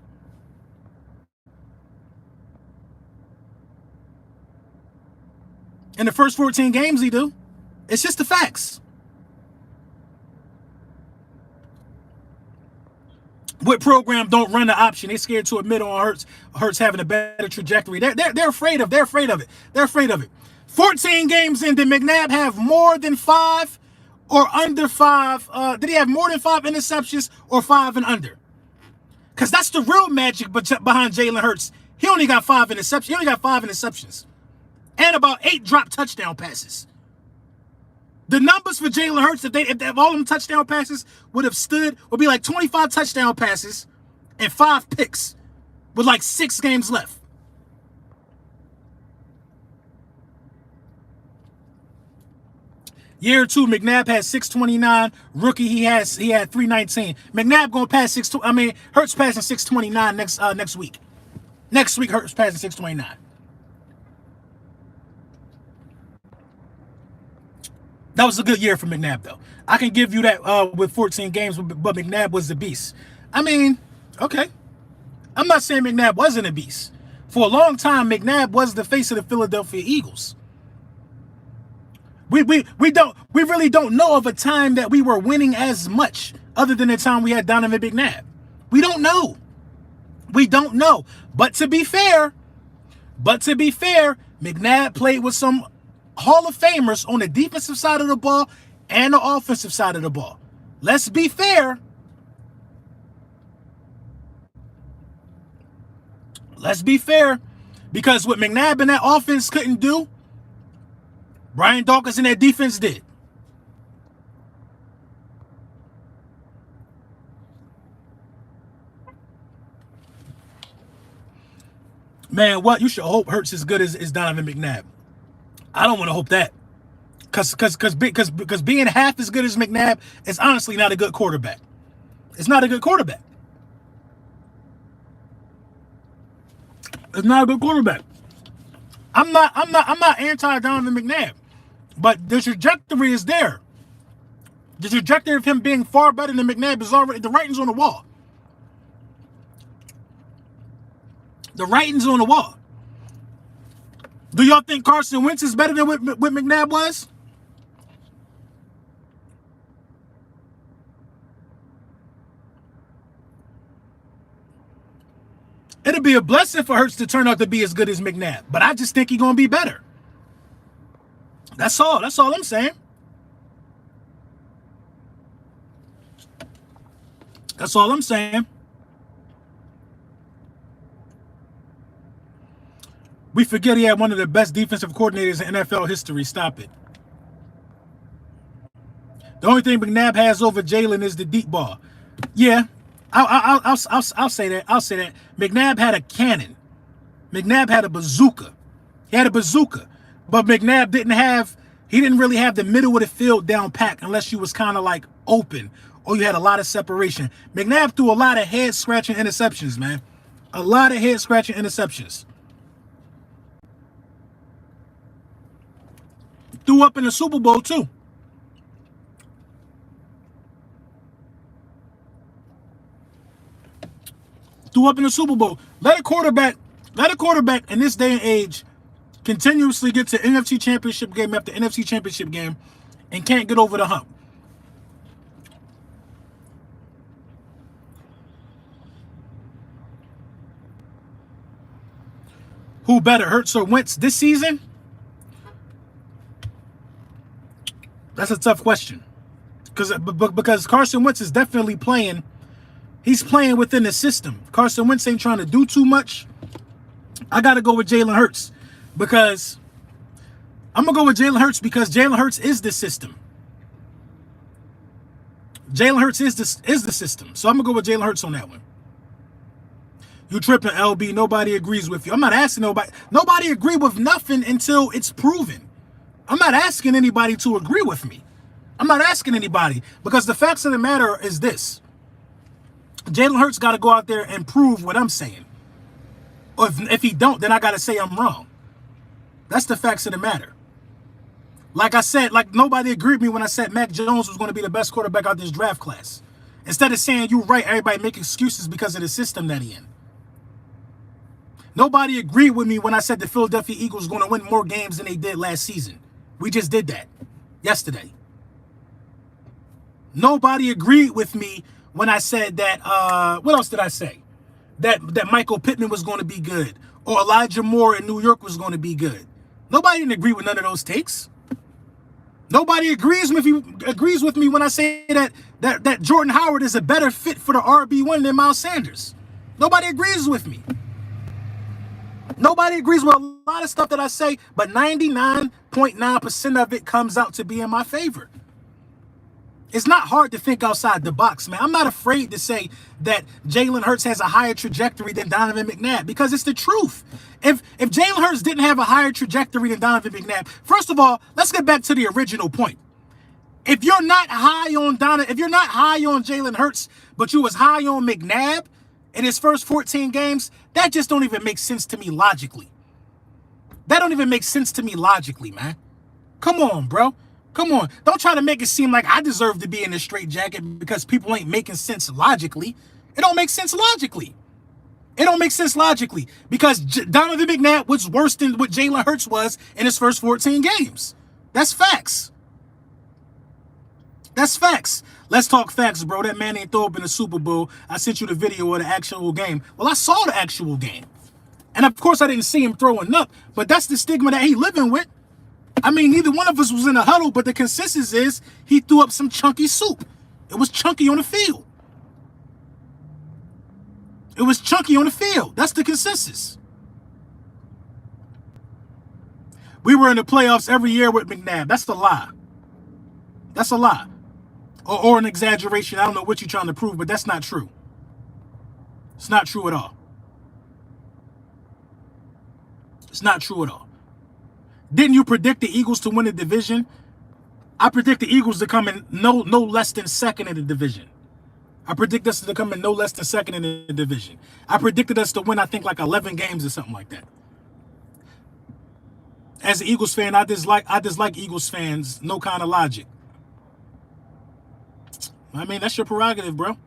In the first 14 games, he do. It's just the facts. What program don't run the option? They scared to admit on Hurts having a better trajectory. They're afraid of it. They're afraid of it. 14 games in, did McNabb have more than 5 or under 5? Did he have more than 5 interceptions or 5 and under? Because that's the real magic behind Jalen Hurts. He only got 5 interceptions. He only got 5 interceptions. And about 8 drop touchdown passes. The numbers for Jalen Hurts, if all of them touchdown passes would be like 25 touchdown passes and 5 picks with like 6 games left. Year 2, McNabb had 629. Rookie, he had 319. McNabb gonna pass Hurts passing 629 next week. Next week, Hurts passing 629. That was a good year for McNabb, though. I can give you that with 14 games, but McNabb was the beast. I mean, okay. I'm not saying McNabb wasn't a beast. For a long time, McNabb was the face of the Philadelphia Eagles. We really don't know of a time that we were winning as much other than the time we had Donovan McNabb. We don't know. We don't know. But to be fair, McNabb played with some Hall of Famers on the defensive side of the ball and the offensive side of the ball. Let's be fair. Let's be fair. Because what McNabb and that offense couldn't do, Brian Dawkins and that defense did. Man, what? You should hope Hurts as good as Donovan McNabb. I don't want to hope that. Because being half as good as McNabb is honestly not a good quarterback. It's not a good quarterback. It's not a good quarterback. I'm not anti Donovan McNabb. But the trajectory is there. The trajectory of him being far better than McNabb is already, the writing's on the wall. The writing's on the wall. Do y'all think Carson Wentz is better than what McNabb was? It'll be a blessing for Hurts to turn out to be as good as McNabb. But I just think he's going to be better. That's all. That's all I'm saying. That's all I'm saying. We forget he had one of the best defensive coordinators in NFL history. Stop it. The only thing McNabb has over Jalen is the deep ball. Yeah, I'll say that. I'll say that. McNabb had a cannon. McNabb had a bazooka. He had a bazooka. But McNabb didn't really have the middle of the field down pack unless you was kind of like open or you had a lot of separation. McNabb threw a lot of head-scratching interceptions, man. A lot of head-scratching interceptions. Threw up in the Super Bowl, too. Threw up in the Super Bowl. Let a quarterback in this day and age continuously get to NFC Championship game after NFC Championship game and can't get over the hump. Who better, Hurts or Wentz this season? That's a tough question. Because Carson Wentz is definitely playing. He's playing within the system. Carson Wentz ain't trying to do too much. I got to go with Jalen Hurts. Because I'm going to go with Jalen Hurts because Jalen Hurts is the system. Jalen Hurts is the system. So I'm going to go with Jalen Hurts on that one. You tripping, LB. Nobody agrees with you. I'm not asking nobody. Nobody agree with nothing until it's proven. I'm not asking anybody to agree with me. I'm not asking anybody. Because the facts of the matter is this. Jalen Hurts got to go out there and prove what I'm saying. Or if he don't, then I got to say I'm wrong. That's the facts of the matter. Like I said, like nobody agreed with me when I said Mac Jones was going to be the best quarterback out of this draft class. Instead of saying you're right, everybody make excuses because of the system that he in. Nobody agreed with me when I said the Philadelphia Eagles were going to win more games than they did last season. We just did that yesterday. Nobody agreed with me when I said that, what else did I say? That Michael Pittman was going to be good. Or Elijah Moore in New York was going to be good. Nobody didn't agree with none of those takes. Nobody agrees with me when I say that Jordan Howard is a better fit for the RB1 than Miles Sanders. Nobody agrees with me. Nobody agrees with a lot of stuff that I say, but 99.9% of it comes out to be in my favor. It's not hard to think outside the box, man. I'm not afraid to say that Jalen Hurts has a higher trajectory than Donovan McNabb because it's the truth. If Jalen Hurts didn't have a higher trajectory than Donovan McNabb, first of all, let's get back to the original point. If you're not high on Jalen Hurts, but you was high on McNabb in his first 14 games, that just don't even make sense to me logically. That don't even make sense to me logically, man. Come on, bro. Come on. Don't try to make it seem like I deserve to be in a straitjacket because people ain't making sense logically. It don't make sense logically. It don't make sense logically because Donovan McNabb was worse than what Jalen Hurts was in his first 14 games. That's facts. That's facts. Let's talk facts, bro. That man ain't throw up in the Super Bowl. I sent you the video of the actual game. Well, I saw the actual game. And of course, I didn't see him throwing up, but that's the stigma that he living with. I mean, neither one of us was in a huddle, but the consensus is he threw up some chunky soup. It was chunky on the field. It was chunky on the field. That's the consensus. We were in the playoffs every year with McNabb. That's the lie. That's a lie. Or an exaggeration. I don't know what you're trying to prove, but that's not true. It's not true at all. It's not true at all. Didn't you predict the Eagles to win the division? I predict the Eagles to come in no less than second in the division. I predict us to come in no less than second in the division. I predicted us to win, I think, like 11 games or something like that. As an Eagles fan, I dislike Eagles fans. No kind of logic. I mean, that's your prerogative, bro.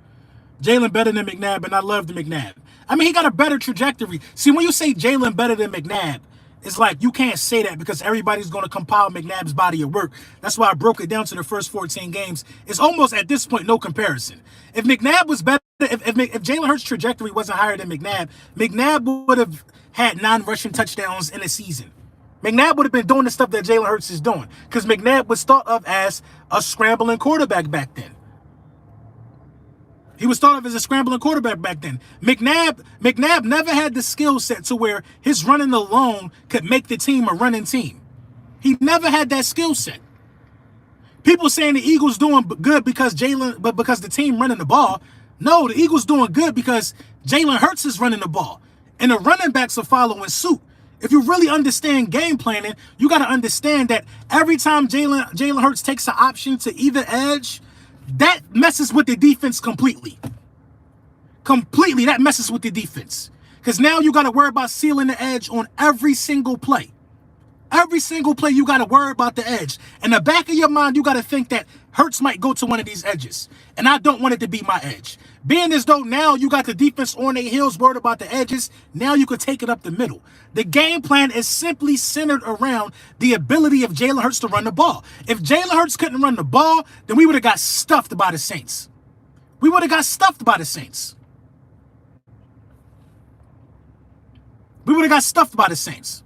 Jalen better than McNabb, and I love the McNabb. I mean, he got a better trajectory. See, when you say Jalen better than McNabb, it's like you can't say that because everybody's going to compile McNabb's body of work. That's why I broke it down to the first 14 games. It's almost at this point no comparison. If McNabb was better, if Jalen Hurts' trajectory wasn't higher than McNabb, McNabb would have had 9 rushing touchdowns in a season. McNabb would have been doing the stuff that Jalen Hurts is doing because McNabb was thought of as a scrambling quarterback back then. He was thought of as a scrambling quarterback back then. McNabb never had the skill set to where his running alone could make the team a running team. He never had that skill set. People saying the Eagles doing good because the team running the ball. No, the Eagles doing good because Jalen Hurts is running the ball. And the running backs are following suit. If you really understand game planning, you got to understand that every time Jalen Hurts takes an option to either edge, that messes with the defense completely. Completely, that messes with the defense. Because now you got to worry about sealing the edge on every single play. Every single play, you got to worry about the edge. In the back of your mind, you got to think that Hurts might go to one of these edges. And I don't want it to be my edge. Being as though now you got the defense on their heels, worried about the edges, now you could take it up the middle. The game plan is simply centered around the ability of Jalen Hurts to run the ball. If Jalen Hurts couldn't run the ball, then we would have got stuffed by the Saints. We would have got stuffed by the Saints. We would have got stuffed by the Saints.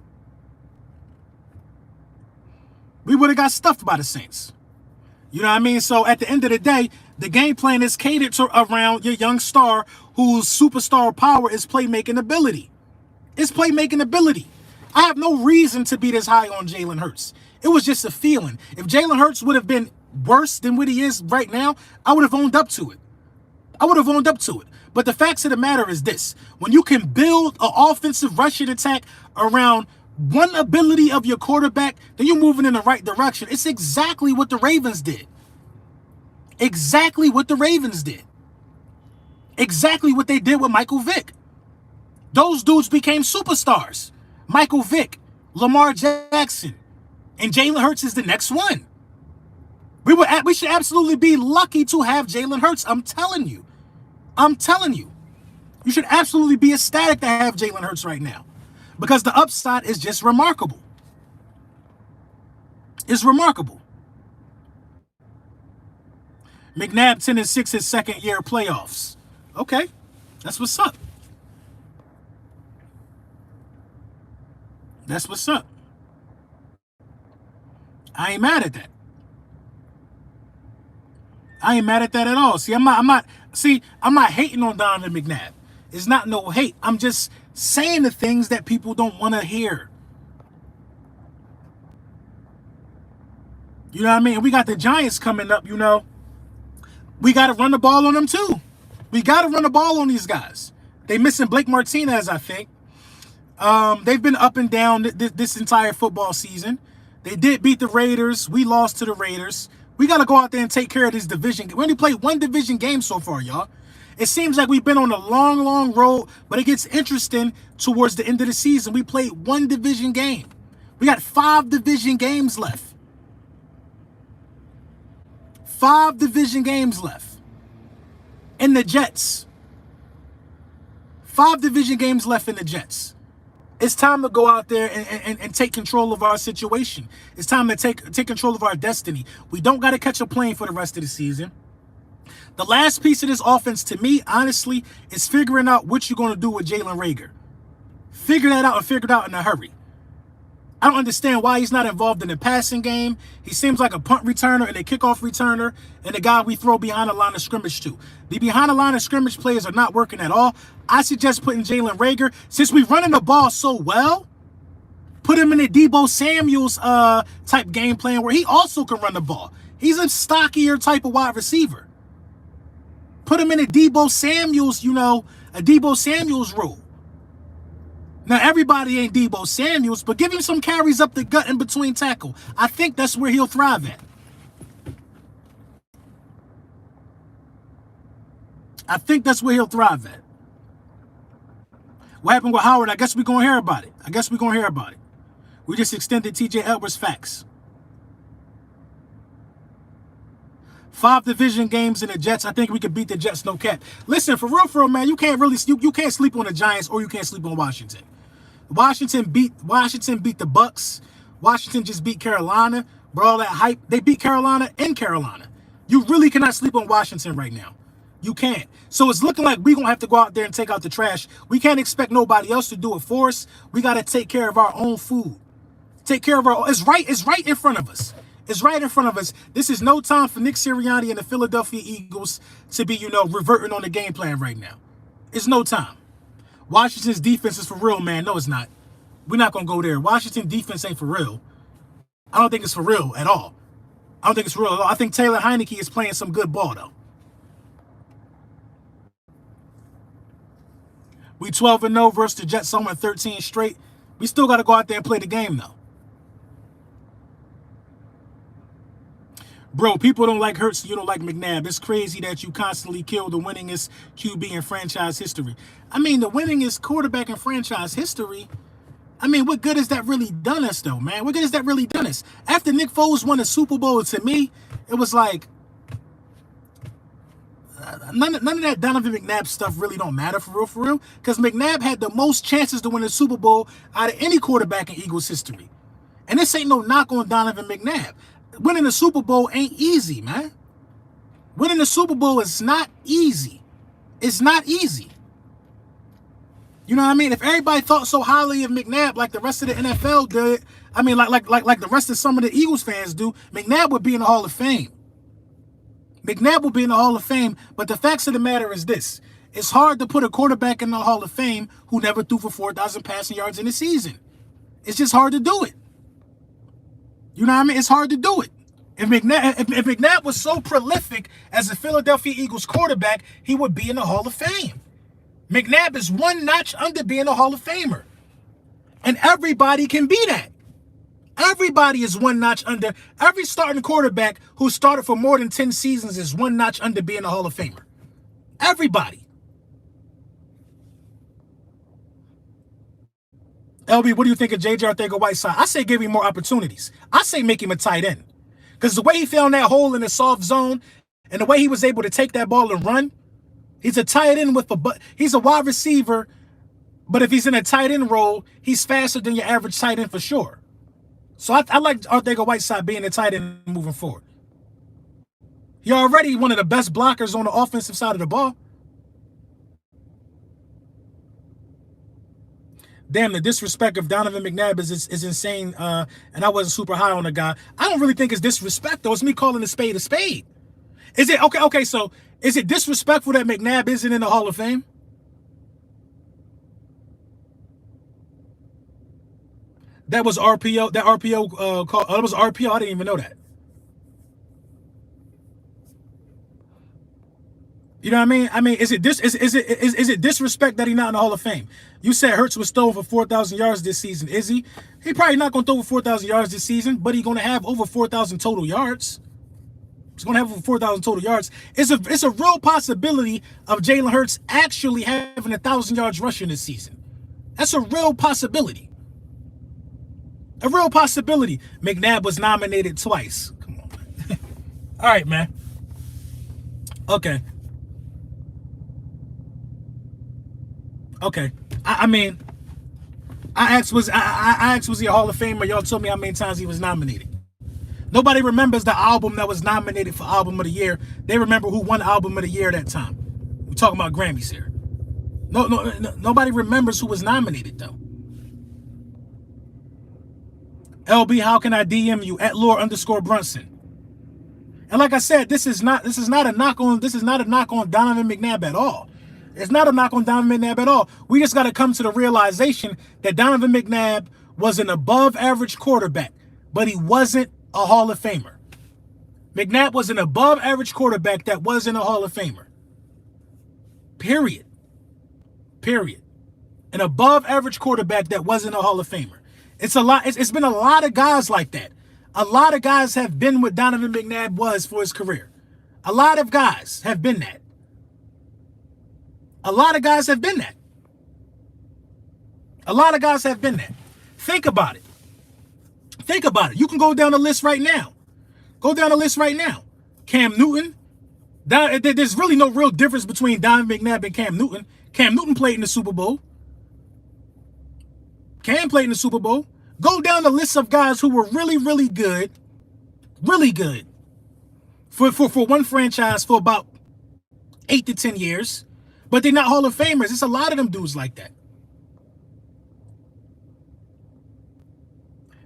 We would have got stuffed by the Saints. You know what I mean? So at the end of the day, the game plan is catered around your young star whose superstar power is playmaking ability. It's playmaking ability. I have no reason to be this high on Jalen Hurts. It was just a feeling. If Jalen Hurts would have been worse than what he is right now, I would have owned up to it. I would have owned up to it. But the facts of the matter is this. When you can build an offensive rushing attack around one ability of your quarterback, then you're moving in the right direction. It's exactly what the Ravens did. Exactly what the Ravens did. Exactly what they did with Michael Vick. Those dudes became superstars. Michael Vick, Lamar Jackson, and Jalen Hurts is the next one. We should absolutely be lucky to have Jalen Hurts. I'm telling you. I'm telling you. You should absolutely be ecstatic to have Jalen Hurts right now. Because the upside is just remarkable. It's remarkable. McNabb 10-6 his second year playoffs. Okay, that's what's up. That's what's up. I ain't mad at that. I ain't mad at that at all. See, I'm not hating on Donovan McNabb. It's not no hate. I'm just saying the things that people don't want to hear. You know what I mean? We got the Giants coming up, you know. We got to run the ball on them too. We got to run the ball on these guys. They missing Blake Martinez, I think. They've been up and down this entire football season. They did beat the Raiders. We lost to the Raiders. We got to go out there and take care of this division. We only played one division game so far, y'all. It seems like we've been on a long, long road, but it gets interesting towards the end of the season. We played one division game. We got 5 division games left. 5 division games left. In the Jets. 5 division games left in the Jets. It's time to go out there and take control of our situation. It's time to take control of our destiny. We don't got to catch a plane for the rest of the season. The last piece of this offense, to me, honestly, is figuring out what you're going to do with Jalen Reagor. Figure that out and figure it out in a hurry. I don't understand why he's not involved in the passing game. He seems like a punt returner and a kickoff returner and a guy we throw behind the line of scrimmage to. The behind the line of scrimmage players are not working at all. I suggest putting Jalen Reagor, since we're running the ball so well, put him in a Deebo Samuels type game plan where he also can run the ball. He's a stockier type of wide receiver. Put him in a Deebo Samuels, a Deebo Samuels role. Now, everybody ain't Deebo Samuels, but give him some carries up the gut in between tackle. I think that's where he'll thrive at. I think that's where he'll thrive at. What happened with Howard? I guess we're going to hear about it. We just extended TJ Edwards' facts. 5 division games in the Jets. I think we could beat the Jets, no cap. Listen, for real, man, you can't sleep on the Giants or you can't sleep on Washington. Washington beat the Bucks. Washington just beat Carolina. Bro, all that hype. They beat Carolina in Carolina. You really cannot sleep on Washington right now. You can't. So it's looking like we're going to have to go out there and take out the trash. We can't expect nobody else to do it for us. We got to take care of our own food. Take care of our own. It's right in front of us. It's right in front of us. This is no time for Nick Siriani and the Philadelphia Eagles to be, reverting on the game plan right now. It's no time. Washington's defense is for real, man. No, it's not. We're not going to go there. Washington defense ain't for real. I don't think it's for real at all. I think Taylor Heineke is playing some good ball, though. We 12-0 versus the Jets. Someone 13 straight. We still got to go out there and play the game, though. Bro, people don't like Hurts, you don't like McNabb. It's crazy that you constantly kill the winningest QB in franchise history. I mean, the winningest quarterback in franchise history? I mean, what good has that really done us, though, man? What good has that really done us? After Nick Foles won the Super Bowl, to me, it was like, none of that Donovan McNabb stuff really don't matter for real. Because McNabb had the most chances to win the Super Bowl out of any quarterback in Eagles history. And this ain't no knock on Donovan McNabb. Winning the Super Bowl ain't easy, man. Winning the Super Bowl is not easy. It's not easy. You know what I mean? If everybody thought so highly of McNabb like the rest of the NFL did, I mean, like the rest of some of the Eagles fans do, McNabb would be in the Hall of Fame. McNabb will be in the Hall of Fame, but the facts of the matter is this. It's hard to put a quarterback in the Hall of Fame who never threw for 4,000 passing yards in a season. It's just hard to do it. You know what I mean? It's hard to do it. If McNabb was so prolific as a Philadelphia Eagles quarterback, he would be in the Hall of Fame. McNabb is one notch under being a Hall of Famer. And everybody can be that. Everybody is one notch under. Every starting quarterback who started for more than 10 seasons is one notch under being a Hall of Famer. Everybody. LB, what do you think of J.J. Arcega-Whiteside? I say give him more opportunities. I say make him a tight end. Because the way he found that hole in the soft zone and the way he was able to take that ball and run, he's a tight end he's a wide receiver, but if he's in a tight end role, he's faster than your average tight end for sure. So I like Arcega-Whiteside being a tight end moving forward. You're already one of the best blockers on the offensive side of the ball. damn, the disrespect of Donovan McNabb is insane. And I wasn't super high on the guy. I don't really think it's disrespect, though. It's me calling a spade a spade. Is it okay? Okay, so is it disrespectful that McNabb isn't in the Hall of Fame? That was RPO. That RPO call. That was RPO. I didn't even know that. You know what I mean? I mean, is it disrespect that he's not in the Hall of Fame? You said Hurts was throwing for 4,000 yards this season. Is he? He probably not going to throw for 4,000 yards this season, but he's going to have over 4,000 total yards. He's going to have over 4,000 total yards. It's a real possibility of Jalen Hurts actually having 1,000 yards rushing this season. That's a real possibility. A real possibility. McNabb was nominated twice. Come on, man. All right, man. Okay. Okay. I mean, I asked was he a Hall of Famer? Y'all told me how many times he was nominated. Nobody remembers the album that was nominated for Album of the Year. They remember who won Album of the Year that time. We're talking about Grammys here. Nobody remembers who was nominated though. LB, how can I DM you at Lore_Brunson? And like I said, this is not a knock on Donovan McNabb at all. It's not a knock on Donovan McNabb at all. We just got to come to the realization that Donovan McNabb was an above average quarterback, but he wasn't a Hall of Famer. McNabb was an above average quarterback that wasn't a Hall of Famer. Period. An above average quarterback that wasn't a Hall of Famer. It's a lot. It's been a lot of guys like that. A lot of guys have been what Donovan McNabb was for his career. A lot of guys have been that. A lot of guys have been that. A lot of guys have been that. Think about it. Think about it. You can go down the list right now. Go down the list right now. Cam Newton. There's really no real difference between Donovan McNabb and Cam Newton. Cam Newton played in the Super Bowl. Cam played in the Super Bowl. Go down the list of guys who were really, really good. Really good. For one franchise for about 8 to 10 years. But they're not Hall of Famers. It's a lot of them dudes like that.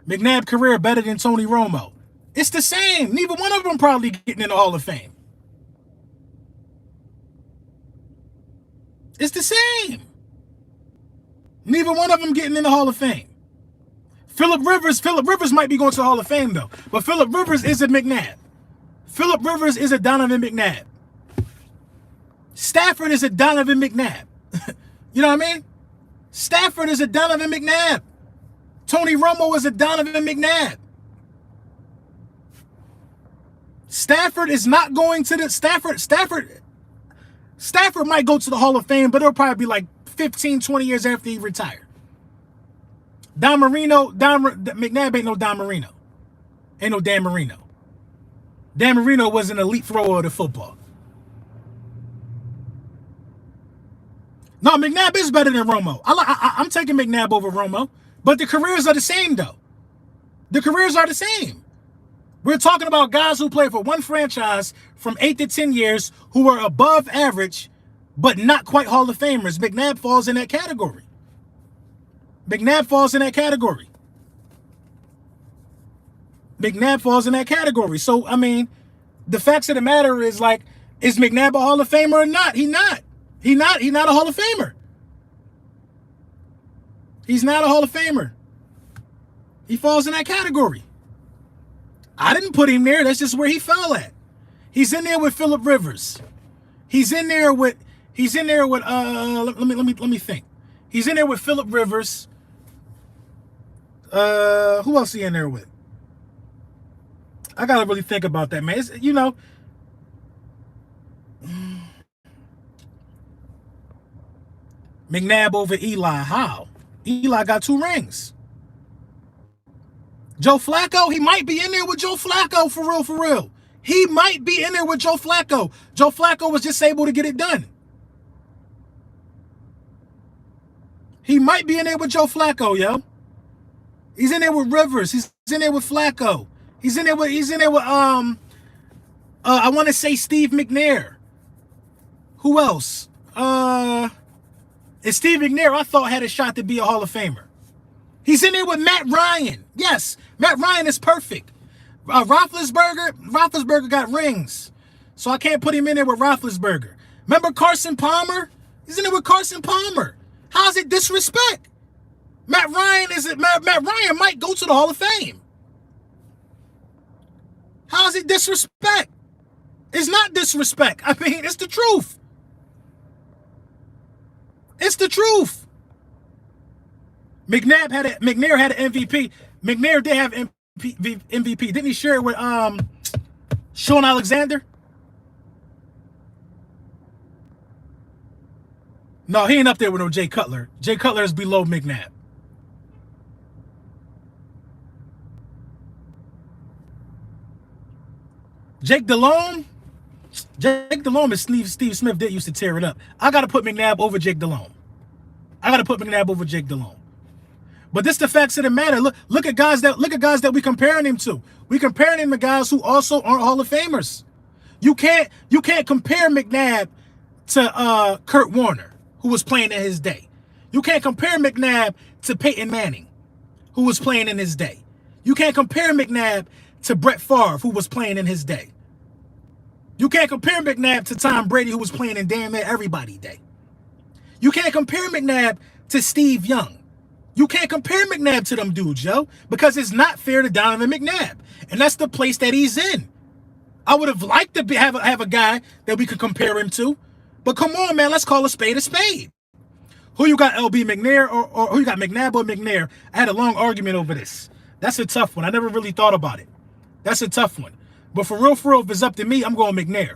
McNabb career better than Tony Romo. It's the same. Neither one of them probably getting in the Hall of Fame. It's the same. Neither one of them getting in the Hall of Fame. Phillip Rivers might be going to the Hall of Fame though. But Phillip Rivers is a McNabb. Phillip Rivers is a Donovan McNabb. Stafford is a Donovan McNabb. You know what I mean? Stafford is a Donovan McNabb. Tony Romo is a Donovan McNabb. Stafford is not going to the Stafford might go to the Hall of Fame, but it'll probably be like 15, 20 years after he retired. McNabb ain't no Don Marino. Ain't no Dan Marino. Dan Marino was an elite thrower of the football. No, McNabb is better than Romo. I'm taking McNabb over Romo. But the careers are the same, though. The careers are the same. We're talking about guys who played for one franchise from 8 to 10 years who were above average, but not quite Hall of Famers. McNabb falls in that category. McNabb falls in that category. McNabb falls in that category. So, I mean, the facts of the matter is, like, is McNabb a Hall of Famer or not? He's not. He's not a Hall of Famer. He's not a Hall of Famer. He falls in that category. I didn't put him there. That's just where he fell at. He's in there with Phillip Rivers. He's in there with let me think. He's in there with Phillip Rivers. Who else is he in there with? I gotta really think about that, man. It's, you know, McNabb over Eli. How? Eli got 2 rings. Joe Flacco, he might be in there with Joe Flacco, for real. He might be in there with Joe Flacco. Joe Flacco was just able to get it done. He might be in there with Joe Flacco, yo. He's in there with Rivers. He's in there with Flacco. He's in there with I want to say Steve McNair. Who else? And Steve McNair, I thought, had a shot to be a Hall of Famer. He's in there with Matt Ryan. Yes, Matt Ryan is perfect. Roethlisberger got rings. So I can't put him in there with Roethlisberger. Remember Carson Palmer? He's in there with Carson Palmer. How's it disrespect? Matt Ryan might go to the Hall of Fame. How's it disrespect? It's not disrespect. I mean, it's the truth. It's the truth. McNair had an MVP. McNair did have MVP. Didn't he share it with Sean Alexander? No, he ain't up there with no Jay Cutler. Jay Cutler is below McNabb. Jake Delhomme and Steve Smith did used to tear it up. I got to put McNabb over Jake Delhomme. But this the facts of the matter. Look at guys that we comparing him to. We comparing him to guys who also aren't Hall of Famers. You can't compare McNabb to Kurt Warner, who was playing in his day. You can't compare McNabb to Peyton Manning, who was playing in his day. You can't compare McNabb to Brett Favre, who was playing in his day. You can't compare McNabb to Tom Brady, who was playing in damn near everybody's day. You can't compare McNabb to Steve Young. You can't compare McNabb to them dudes, yo, because it's not fair to Donovan McNabb. And that's the place that he's in. I would have liked to have a guy that we could compare him to. But come on, man, let's call a spade a spade. Who you got, LB McNair, or who you got, McNabb or McNair? I had a long argument over this. That's a tough one. I never really thought about it. That's a tough one. But for real, if it's up to me, I'm going McNair.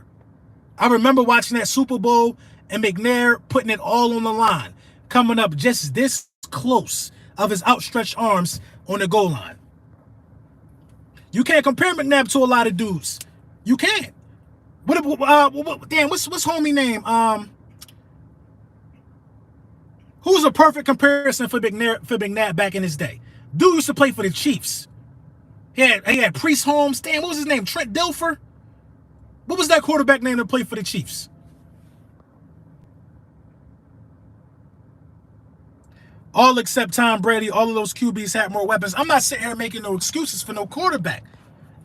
I remember watching that Super Bowl and McNair putting it all on the line, coming up just this close of his outstretched arms on the goal line. You can't compare McNabb to a lot of dudes. You can't. What's homie name? Who's a perfect comparison for McNabb back in his day? Dude used to play for the Chiefs. He had Priest Holmes. Damn, what was his name? Trent Dilfer? What was that quarterback name that played for the Chiefs? All except Tom Brady, all of those QBs had more weapons. I'm not sitting here making no excuses for no quarterback.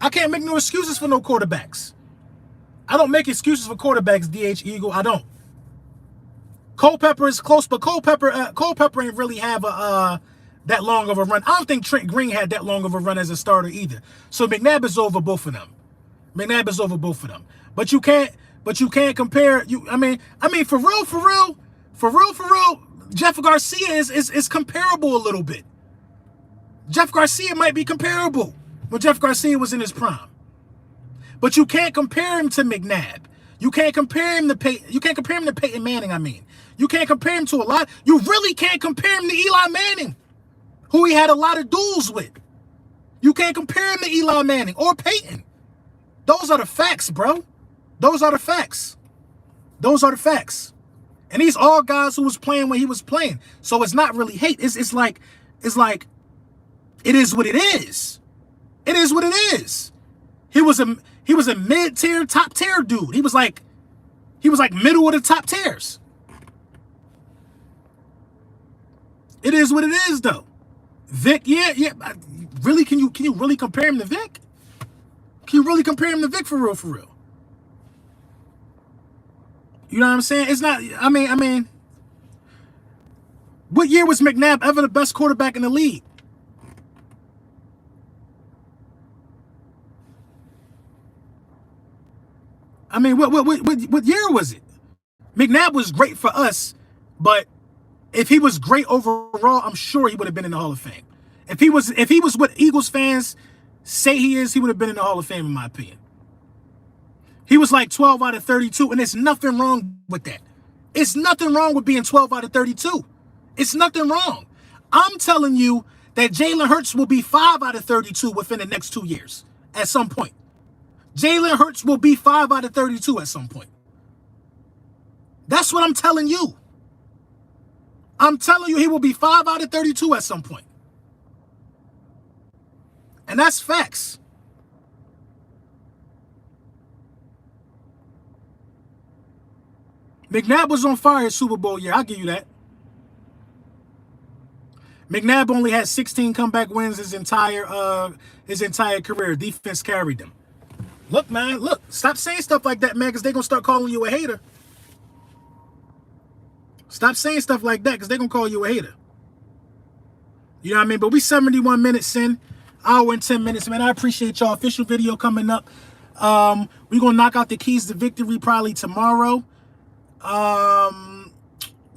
I can't make no excuses for no quarterbacks. I don't make excuses for quarterbacks, DH Eagle. I don't. Culpepper is close, but Culpepper ain't really have that long of a run. I don't think Trent Green had that long of a run as a starter either. So McNabb is over both of them. But you can't compare. I mean, for real, Jeff Garcia is comparable a little bit. Jeff Garcia might be comparable when Jeff Garcia was in his prime. But you can't compare him to McNabb. You can't compare him to Peyton Manning, I mean. You can't compare him to a lot. You really can't compare him to Eli Manning, who he had a lot of duels with. You can't compare him to Eli Manning or Peyton. Those are the facts, bro. Those are the facts. And these all guys who was playing when he was playing. So it's not really hate. It's like it is what it is. It is what it is. He was a mid-tier, top-tier dude. He was like middle of the top tiers. It is what it is, though. Vic, yeah. Really, can you really compare him to Vic? Can you really compare him to Vic for real? You know what I'm saying? It's not. I mean, what year was McNabb ever the best quarterback in the league? I mean, what year was it? McNabb was great for us, but if he was great overall, I'm sure he would have been in the Hall of Fame. If he was what Eagles fans say he is, he would have been in the Hall of Fame, in my opinion. He was like 12 out of 32, and there's nothing wrong with that. It's nothing wrong with being 12 out of 32. It's nothing wrong. I'm telling you that Jalen Hurts will be 5 out of 32 within the next 2 years at some point. Jalen Hurts will be 5 out of 32 at some point. That's what I'm telling you. I'm telling you he will be 5 out of 32 at some point. And that's facts. McNabb was on fire Super Bowl year. I'll give you that. McNabb only had 16 comeback wins his entire career. Defense carried him. Look, man, look. Stop saying stuff like that, man, because they're going to start calling you a hater. Stop saying stuff like that, because they're going to call you a hater. You know what I mean? But we 71 minutes in. Hour and 10 minutes, man. I appreciate y'all. Official video coming up. We're going to knock out the keys to victory probably tomorrow.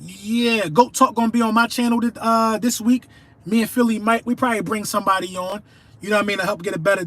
Yeah, Goat Talk going to be on my channel this week. Me and Philly Mike, we probably bring somebody on. You know what I mean? To help get a better,